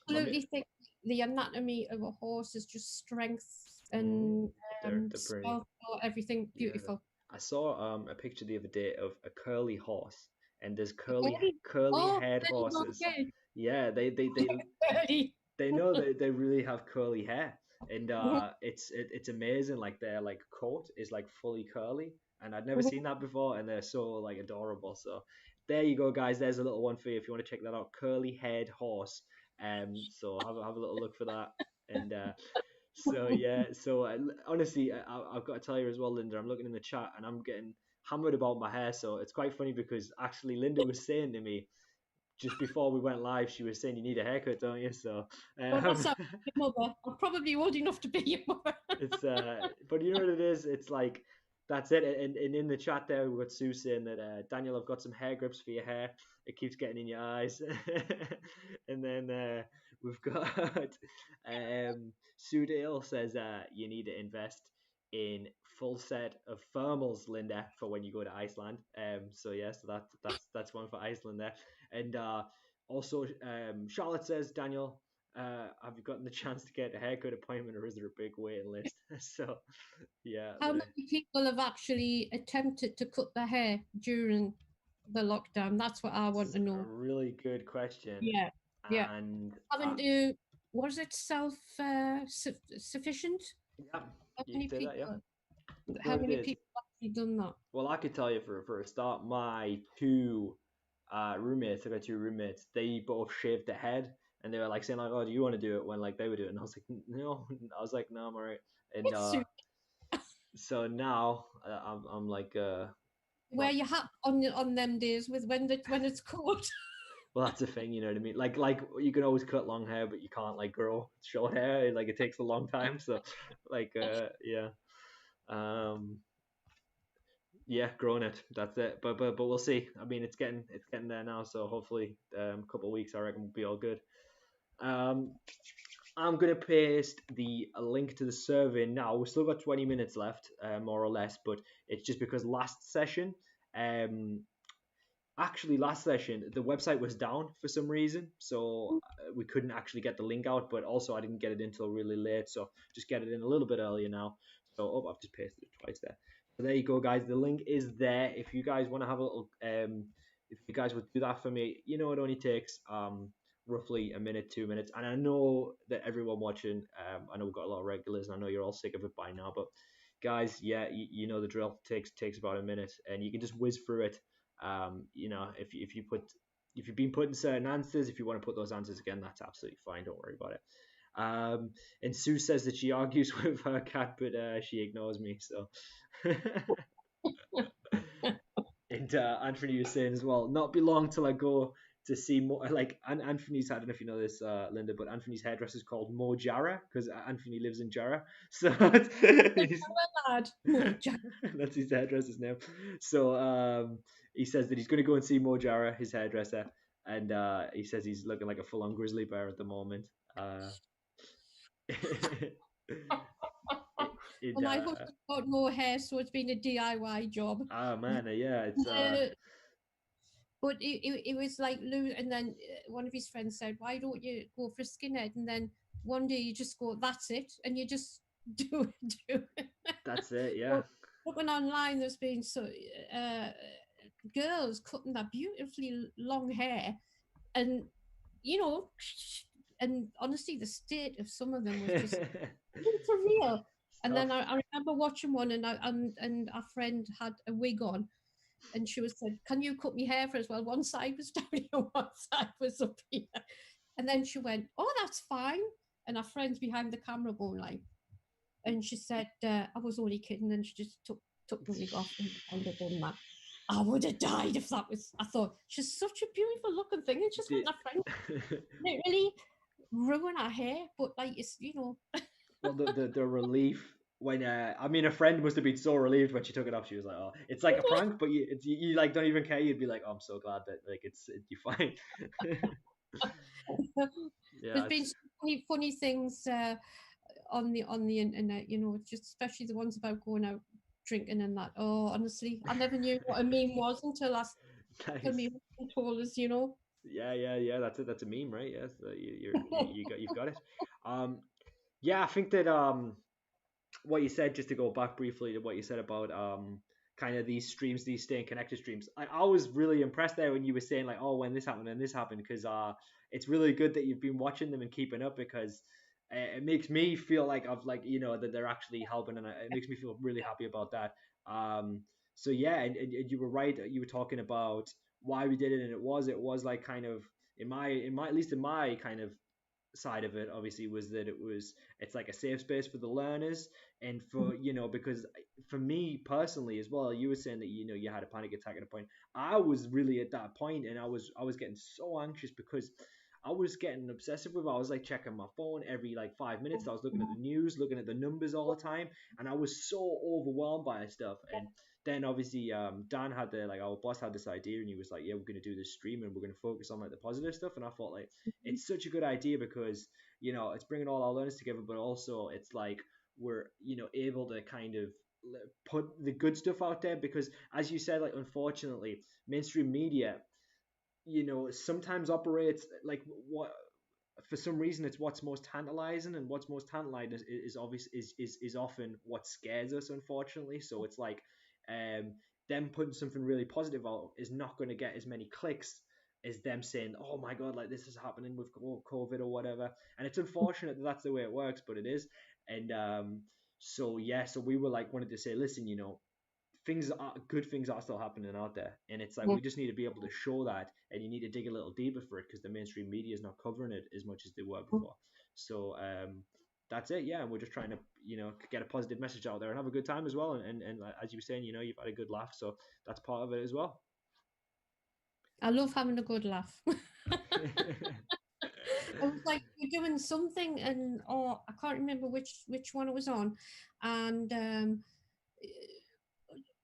Absolutely think the anatomy of a horse is just strength mm, and they're pretty. stealth, everything Yeah. beautiful. I saw a picture the other day of a curly horse, and there's Okay. curly Oh, haired there you go horses. again. Yeah, Early. they know that they really have curly hair, and Mhm, it's amazing. Like their like coat is like fully curly, and I'd never mhm. seen that before, and they're so like adorable. So there you go, guys. There's a little one for you if you want to check that out. Curly haired horse. So have a little look for that, and so yeah. So honestly, I've got to tell you as well, Linda. I'm looking in the chat, and I'm getting hammered about my hair. So it's quite funny because actually Linda was saying to me just before we went live, she was saying you need a haircut, don't you? So Well, um, that's not your mother. I'm probably old enough to be your mother. it's but you know what it is? It's like that's it. And in the chat there, we've got Sue saying that Daniel, I've got some hair grips for your hair. It keeps getting in your eyes. And then we've got Sue Dale says you need to invest in full set of thermals, Lynda, for when you go to Iceland. So yeah, so that's one for Iceland there. And also Charlotte says, Daniel, have you gotten the chance to get a haircut appointment, or is there a big waiting list? So yeah, How many people have actually attempted to cut their hair during the lockdown? That's what I want to a know. really good question. Yeah, yeah. And Having to, was it sufficient? yeah, How you many can say that, yeah. people? No, How it many is. people have actually done that? Well, I could tell you for a start, my two roommates, I got two roommates, they both shaved their head, and they were like saying like, "Oh, do you want to do it?" When like they would do it, and I was like, "No," I was like, "No, I'm alright." And It's so now I'm like, wear what? your hat on them days with when it's cold. Well, that's the thing, you know what I mean? Like you can always cut long hair, but you can't like grow short hair. Like it takes a long time. So, like, yeah. Um, yeah, growing it. That's it. But we'll see. I mean, it's getting there now. So hopefully, a couple of weeks, I reckon, will be all good. Um, I'm gonna paste the link to the survey now. We've still got 20 minutes left, more or less. But it's just because last session, um, actually last session the website was down for some reason, so we couldn't actually get the link out. But also, I didn't get it until really late, so just get it in a little bit earlier now. So I've just pasted it twice there. So there you go, guys. The link is there if you guys want to have a little if you guys would do that for me. You know, it only takes roughly a minute, 2 minutes. And I know that everyone watching, I know we've got a lot of regulars, and I know you're all sick of it by now, but guys, yeah, you know the drill. Takes about a minute, and you can just whiz through it. You know, if you've been putting certain answers, if you want to put those answers again, that's absolutely fine. Don't worry about it. And Sue says that she argues with her cat, but she ignores me. So, and Anthony was saying as well, not be long till I go to see more. Like Anthony's, I don't know if you know this, Lynda, but Anthony's hairdresser is called Mo Jarrah because Anthony lives in Jarrah. So he's, Lad, Moja. that's his hairdresser's name. So he says that he's going to go and see Mo Jarrah, his hairdresser, and he says he's looking like a full-on grizzly bear at the moment. It, Well, my husband's got no hair, so it's been a DIY job. oh man, yeah, it's But it was like lose, and then one of his friends said, "Why don't you go for a skinhead?" And then one day you just go, "That's it," and you just do it. that's it, yeah. But looking online, there's been uh, girls cutting that beautifully long hair, and you know, and honestly, the state of some of them was just for real. And then I remember watching one, and our friend had a wig on, and she was said, "Can you cut me hair for us?" Well, one side was down here, one side was up here, and then she went, "Oh, that's fine." And our friend's behind the camera going like, and she said, "I was only kidding," and she just took the wig off and done that. I would have died if that was. I thought she's such a beautiful looking thing, and she's got that friend literally ruin her hair. But like it's well, the relief when I mean, a friend must have been so relieved when she took it off. She was like, "Oh, it's like a prank, but you like don't even care. You'd be like, oh, I'm so glad that like you're fine." Yeah, there's been so many funny things on the internet, just especially the ones about going out drinking and that. Oh, honestly, I never knew what a meme was until nice. me told us, Yeah. That's a meme, right? Yes, you've got it. Yeah, I think that what you said, just to go back briefly to what you said about kind of these streams, these staying connected streams. I was really impressed there when you were saying like, oh, when this happened and this happened, because it's really good that you've been watching them and keeping up, because it makes me feel like I've like that they're actually helping, and it makes me feel really happy about that. So yeah, and you were right. You were talking about why we did it, and it was like kind of in my at least in my kind of side of it obviously was that it's like a safe space for the learners, and for because for me personally as well, you were saying that you had a panic attack at a point. I was really at that point, and I was getting so anxious because I was getting obsessive with it. I was like checking my phone every like 5 minutes. I was looking at the news, looking at the numbers all the time, and I was so overwhelmed by stuff. And then obviously Dan had our boss had this idea, and he was like, yeah, we're going to do this stream and we're going to focus on like the positive stuff. And I thought like it's such a good idea because it's bringing all our learners together, but also it's like we're able to kind of put the good stuff out there, because as you said, like unfortunately mainstream media sometimes operates like what for some reason it's what's most tantalizing, and what's most tantalizing is obvious is often what scares us, unfortunately. So it's like them putting something really positive out is not going to get as many clicks as them saying, oh my god, like this is happening with COVID or whatever. And it's unfortunate that that's the way it works, but it is. And so we were like wanted to say, listen, good things are still happening out there, and it's like we just need to be able to show that, and you need to dig a little deeper for it because the mainstream media is not covering it as much as they were before. So that's it. Yeah, and we're just trying to get a positive message out there and have a good time as well, and as you were saying, you've had a good laugh, so that's part of it as well. I love having a good laugh. It was like you're doing something, and I can't remember which one it was on, and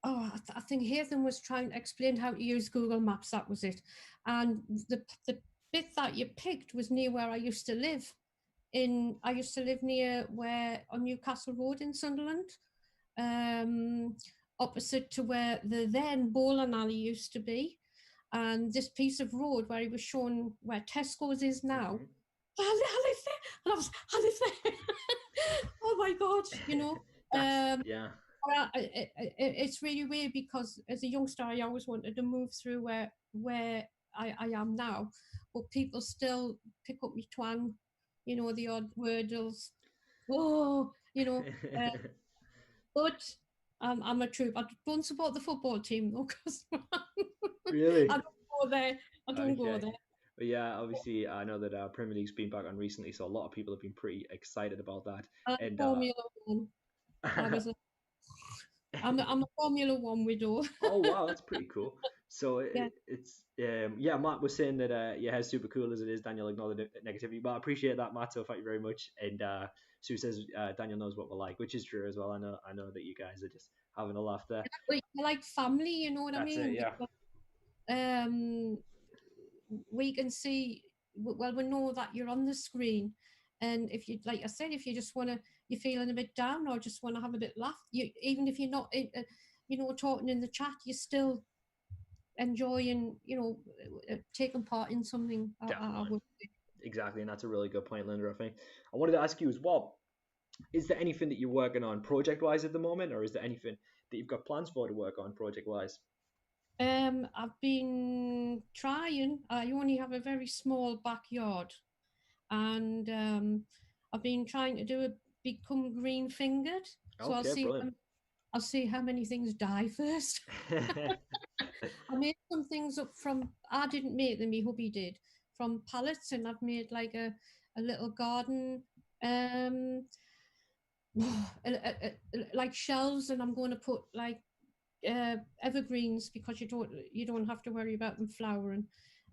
I think Haytham was trying to explain how to use Google Maps. That was it, and the bit that you picked was near where I used to live. I used to live near where on Newcastle Road in Sunderland, opposite to where the then bowling alley used to be, and this piece of road where he was showing where Tesco's is now. Mm-hmm. I live there, and I live there. Oh my god, Yeah. It's really weird because as a youngster, I always wanted to move through where I am now, but people still pick up my twang, the odd wordles. Oh, but I'm a troop. I don't support the football team though, because I Really? don't go there. I don't go Okay. there. But yeah, obviously, I know that Premier League's been back on recently, so a lot of people have been pretty excited about that. And Formula One. I was. I'm a Formula One widow. oh wow, that's pretty cool. So Yeah. it's yeah, Matt was saying that yeah, as super cool as it is, Daniel ignored the negativity, but I appreciate that, Matt. So thank you very much. And Sue says Daniel knows what we're like, which is true as well. I know that you guys are just having a laugh there. You're like family, you know what I That's it, mean? yeah. Because, we can see, well, we know that you're on the screen, and if you, like I said, if you just want to, you're feeling a bit down or just want to have a bit laugh, even if you're not talking in the chat, you're still enjoying, taking part in something. I Definitely. would Exactly, and that's a really good point, Linda. I think I wanted to ask you as well. Is there anything that you're working on project wise at the moment, or is there anything that you've got plans for to work on project wise? I've been trying. I only have a very small backyard, and I've been trying to become green fingered. So Okay, brilliant. I'll see how many things die first. I made some things up from, I didn't make them, my hubby did, from pallets, and I've made like a little garden, um, like shelves, and I'm going to put like evergreens because you don't have to worry about them flowering.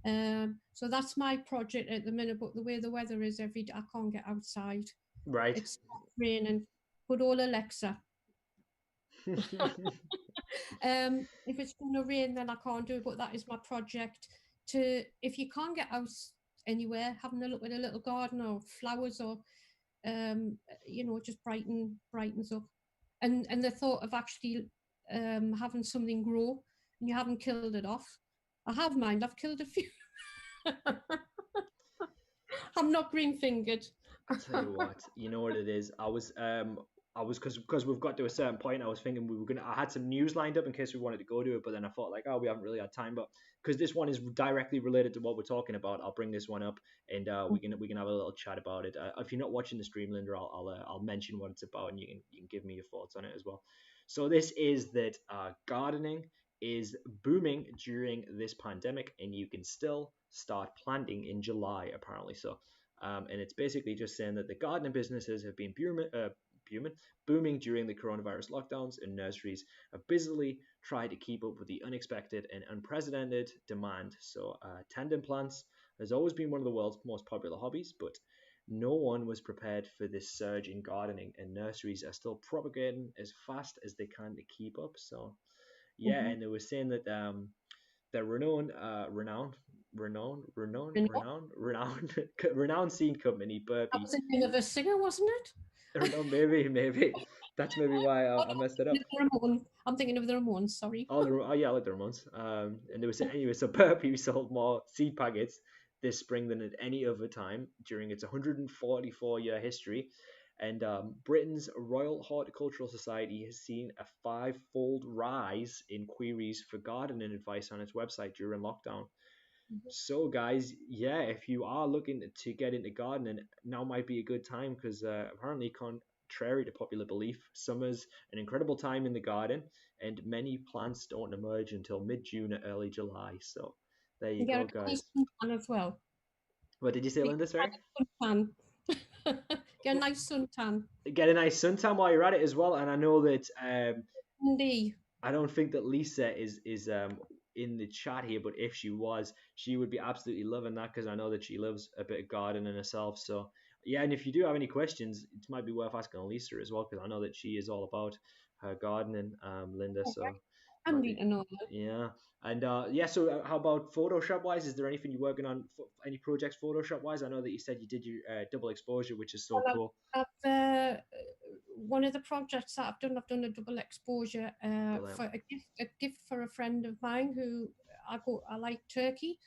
So that's my project at the minute. But the way the weather is every day, I can't get outside. Right. It's raining. Good old Alexa. If it's going to rain, then I can't do it. But that is my project. If you can't get out anywhere, having a look at a little garden or flowers or just brightens up. And the thought of actually having something grow and you haven't killed it off. I have mind. I've killed a few. I'm not green fingered. I tell you what, you know what it is. I was because we've got to a certain point. I was thinking we were gonna. I had some news lined up in case we wanted to go to it, but then I thought like, oh, we haven't really had time. But because this one is directly related to what we're talking about, I'll bring this one up and we can have a little chat about it. If you're not watching the stream, Linda, I'll mention what it's about and you can give me your thoughts on it as well. So this is that gardening is booming during this pandemic, and you can still start planting in July apparently. So and it's basically just saying that the gardening businesses have been booming during the coronavirus lockdowns, and nurseries have busily tried to keep up with the unexpected and unprecedented demand. So, tendon plants has always been one of the world's most popular hobbies, but no one was prepared for this surge in gardening, and nurseries are still propagating as fast as they can to keep up. So, yeah, Mm-hmm. and they were saying that the Renault. renowned seed company That Burpee. was the name of a singer, wasn't I it? don't know, maybe that's maybe why Oh, I no, messed it up. I'm thinking of the Ramones. Sorry. Oh yeah, I like the Ramones. And there was anyway, so Burpee sold more seed packets this spring than at any other time during its 144-year history. And Britain's Royal Horticultural Society has seen a five-fold rise in queries for gardening advice on its website during lockdown. So, guys, yeah, if you are looking to get into gardening, now might be a good time because apparently, contrary to popular belief, summer's an incredible time in the garden, and many plants don't emerge until mid-June or early July. So, there you And get go, a nice guys. suntan as well. What did you say, Linda? Sorry. Suntan. Get a nice suntan. Get a nice suntan while you're at it as well. And I know that Indeed. I don't think that Lisa is in the chat here, but if she was, she would be absolutely loving that because I know that she loves a bit of gardening herself. So yeah, and if you do have any questions, it might be worth asking Lisa as well because I know that she is all about her gardening, Linda. So might Handy be to know that. yeah, and yeah. So how about Photoshop wise? Is there anything you're working on? Any projects Photoshop wise? I know that you said you did your double exposure, which is so Well, cool. one of the projects that I've done a double exposure Brilliant. for a gift for a friend of mine who I like Turkey,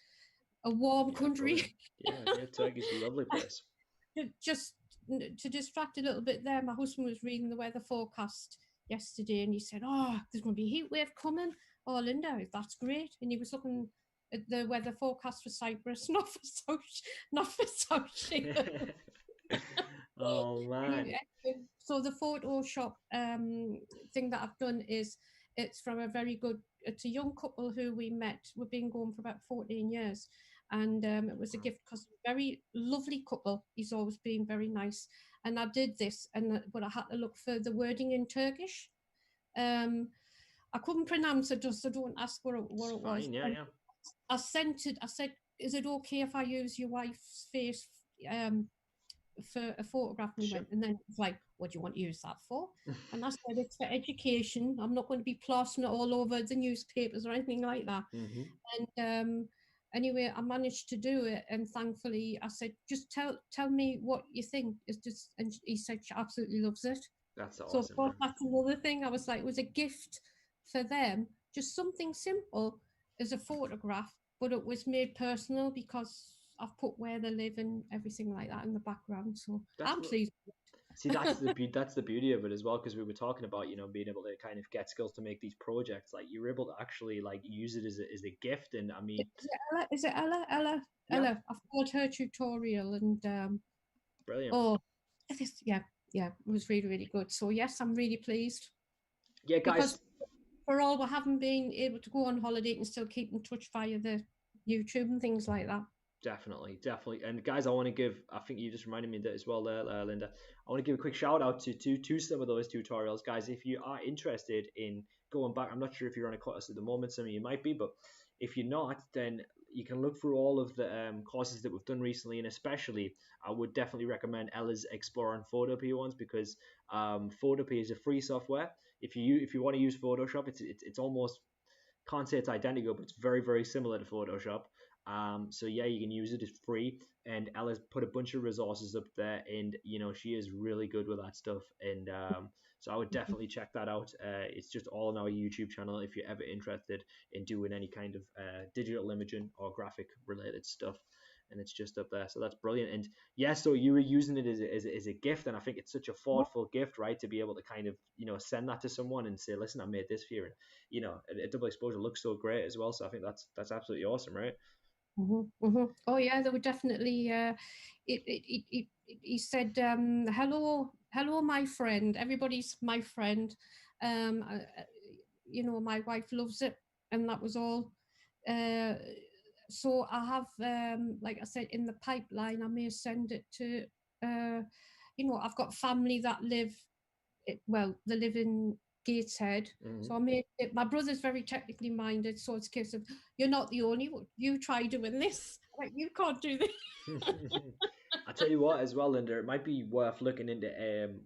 a warm Yeah, country. brilliant. Yeah, yeah. Turkey's a lovely place. Just to distract a little bit there, my husband was reading the weather forecast yesterday and he said, "Oh, there's going to be a heat wave coming. Oh, Linda, that's great." And he was looking at the weather forecast for Cyprus, not for South Shields. Oh man. So the Photoshop thing that I've done is it's from a very good. It's a young couple who we met. We've been going for about 14 years, and it was a gift because very lovely couple. He's always been very nice, and I did this, but I had to look for the wording in Turkish. Um, I couldn't pronounce it, just so don't ask what It's it was. fine. Yeah, And yeah. I sent it. I said, "Is it okay if I use your wife's face?" Um, for a photograph, and he Sure. went, and then it was like, "What do you want to use that for?" And I said, "It's for education. I'm not going to be plastering it all over the newspapers or anything like that." Hmm. And anyway, I managed to do it, and thankfully, I said, "Just tell me what you think." It's just, and he said she absolutely loves it. That's So of awesome, course, man. that's another thing. I was like, it was a gift for them, just something simple as a photograph, but it was made personal because I've put where they live and everything like that in the background. So That's I'm pleased. see, that's the beauty of it as well, because we were talking about being able to kind of get skills to make these projects. Like you're able to actually like use it as a gift, and I mean, Is it Ella? Is it Ella? yeah, Ella. I've followed her tutorial and brilliant. oh, yeah, yeah, it was really, really good. So yes, I'm really pleased Yeah, because guys, for all we haven't been able to go on holiday and still keep in touch via the YouTube and things like that. definitely. And guys, I want to give. I think you just reminded me of that as well, there, Linda. I want to give a quick shout out to some of those tutorials, guys. If you are interested in going back, I'm not sure if you're on a course at the moment. Some of you might be, but if you're not, then you can look through all of the courses that we've done recently, and especially I would definitely recommend Ella's Explorer and Photopea ones because Photopea is a free software. If you want to use Photoshop, it's almost can't say it's identical, but it's very similar to Photoshop. So yeah, you can use it. It's free, and Ella's put a bunch of resources up there, and she is really good with that stuff. And so I would definitely check that out. It's just all on our YouTube channel if you're ever interested in doing any kind of digital imaging or graphic related stuff. And it's just up there, so that's brilliant. And yeah, so you were using it as a gift, and I think it's such a thoughtful gift, right? To be able to kind of send that to someone and say, "Listen, I made this for you," and a double exposure looks so great as well. So I think that's absolutely awesome, right? Oh yeah, they were definitely. He said, hello, my friend. Everybody's my friend. Um, uh, uh, my wife loves it, and that was all. Uh, so I have, like I said, in the pipeline. I may send it to. I've got family that live. Well, they live in Gateshead. So I made it. My brother's very technically minded, so it's a case of, you're not the only one. You try doing this. Like, you can't do this. I tell you what, as well, Linda, it might be worth looking into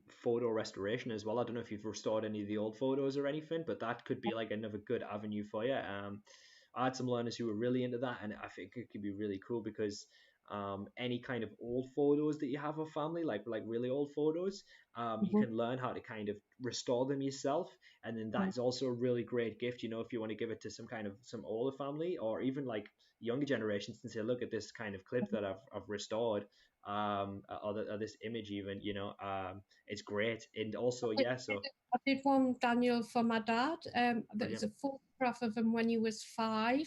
photo restoration as well. I don't know if you've restored any of the old photos or anything, but that could be like another good avenue for you. I had some learners who were really into that, and I think it could be really cool because any kind of old photos that you have of family, like really old photos, you can learn how to kind of restore them yourself, and then that is also a really great gift. You know, if you want to give it to some older family or even like younger generations, and say, look at this kind of clip that I've restored, or this image even. You know, it's great, and also so I did one, Daniel, for my dad. There's brilliant. a photograph of him when he was 5.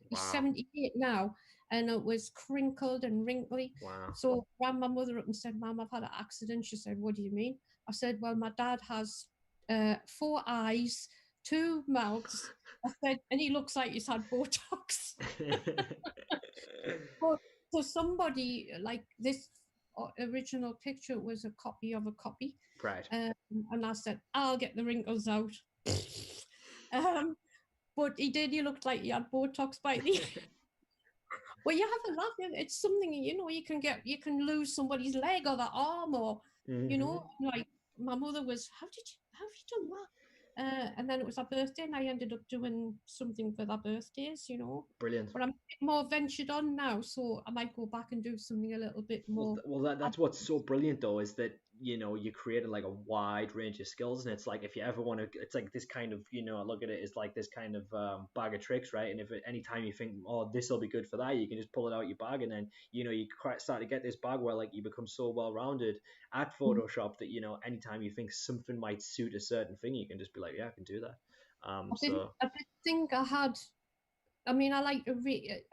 He's Wow, 78 now, and it was crinkled and wrinkly. wow. So I rang my mother up and said, Mum, I've had an accident. She said, what do you mean? I said, well, my dad has 4 eyes, 2 mouths. I said, and he looks like he's had Botox. But for somebody like this, original picture was a copy of a copy. Right. And I said, I'll get the wrinkles out. um, but he did. He looked like he had Botox by the. Well, you have a laugh. It's something, you can lose somebody's leg or their arm, or like my mother was. How have you done that? And then it was her birthday, and I ended up doing something for their birthdays, Brilliant. But I'm a bit more ventured on now, so I might go back and do something a little bit more. Well, that's what's so brilliant though, is that you created like a wide range of skills, and it's like if you ever want to, it's like this kind of look at it as like this kind of bag of tricks, right? And if anytime you think, oh, this will be good for that, you can just pull it out your bag, and then you start to get this bag where like you become so well rounded at Photoshop that anytime you think something might suit a certain thing, you can just be like, yeah, I can do that. I didn't think I had. I mean, I like to read.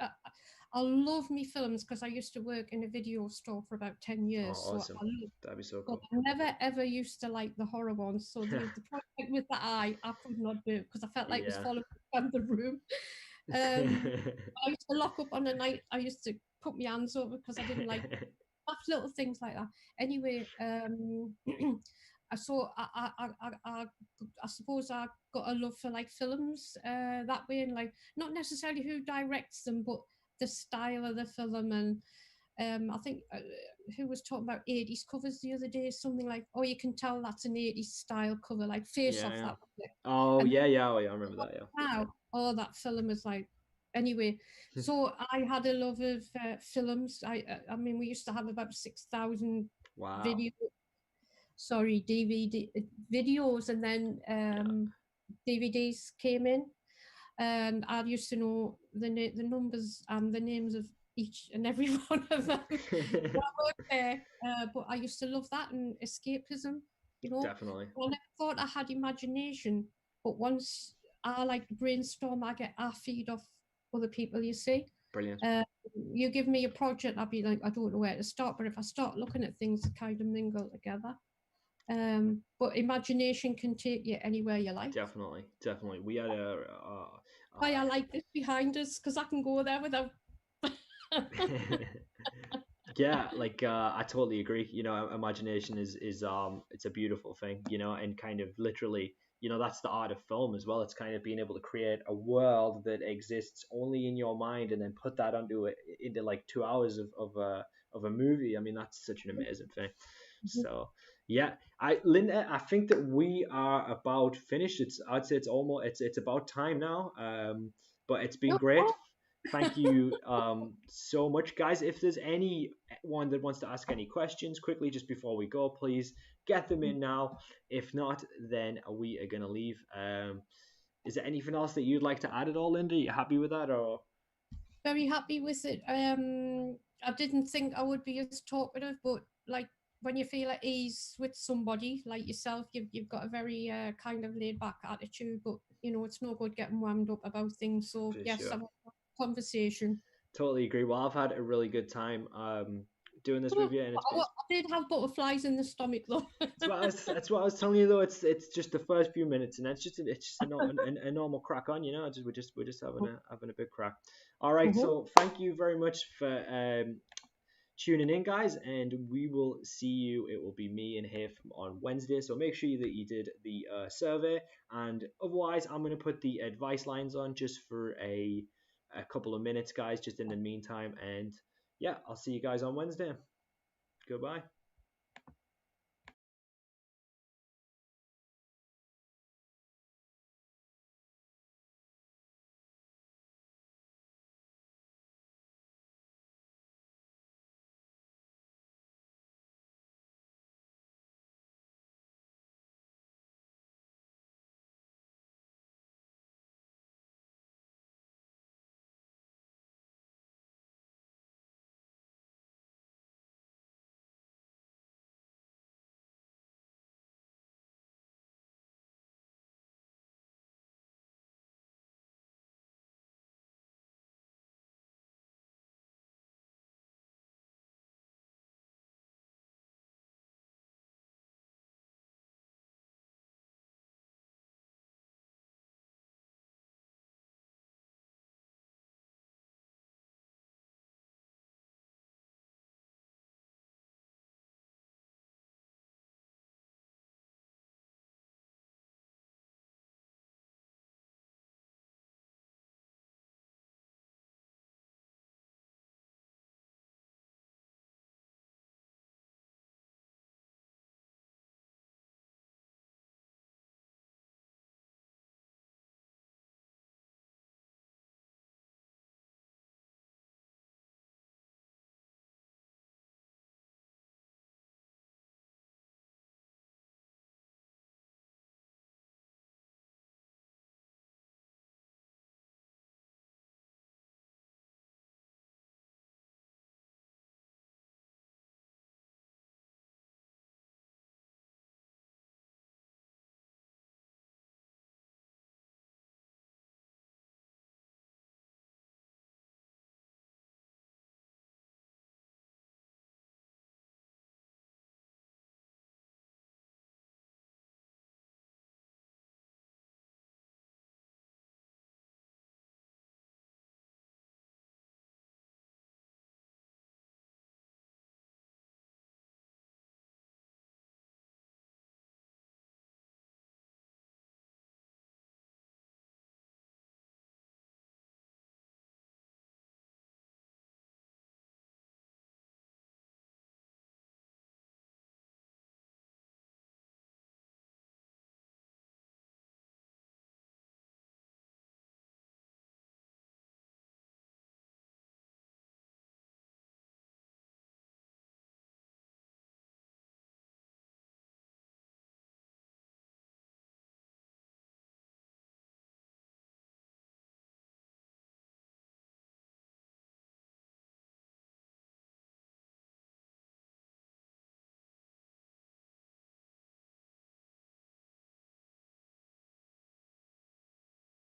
I love me films because I used to work in a video store for about 10 years. Oh, awesome. That'd be so cool. I never ever used to like the horror ones. So the project with the eye, I could not do because I felt like it was following me around the room. I used to lock up on a night. I used to put my hands over because I didn't like little things like that. Anyway, so I suppose I got a love for like films that way, and like not necessarily who directs them, but the style of the film. And I think who was talking about 80s covers the other day, something like, oh, you can tell that's an 80s style cover, like Face Off. That was it. Oh, and yeah, I remember that. Wow, oh, that film is like. Anyway, so I had a love of films. I mean, we used to have about 6,000 Wow. DVD videos, and then DVDs came in, and I used to know the numbers and the names of each and every one of them. But I used to love that, and escapism. Definitely. I never thought I had imagination, but once I like brainstorm, I feed off other people. You see. Brilliant. You give me a project, I'll be like, I don't know where to start. But if I start looking at things that kind of mingle together, but imagination can take you anywhere you like. Definitely. We had I like this behind us because I can go there without. Yeah, like I totally agree. Imagination is it's a beautiful thing. And kind of literally, that's the art of film as well. It's kind of being able to create a world that exists only in your mind, and then put that into like 2 hours of a movie. I mean, that's such an amazing thing. So yeah, Lynda, I think that we are about finished. I'd say it's about time now. But it's been great. Thank you so much, guys. If there's anyone that wants to ask any questions quickly just before we go, please get them in now. If not, then we are gonna leave. Is there anything else that you'd like to add at all, Lynda? Are you happy with that, or? Very happy with it. I didn't think I would be as talkative, but like when you feel at ease with somebody like yourself, you've got a very kind of laid back attitude. But it's no good getting wound up about things. So For yes, sure. have a conversation. Totally agree. Well, I've had a really good time doing this with you, and I did have butterflies in the stomach though. That's what I was telling you though. It's just the first few minutes, and it's just a normal crack on. We're just having a big crack. All right. So thank you very much for tuning in, guys, and we will see you. It will be me and Hif on Wednesday, so make sure that you did the survey. And otherwise, I'm going to put the advice lines on just for a couple of minutes, guys, just in the meantime. And yeah, I'll see you guys on Wednesday. Goodbye.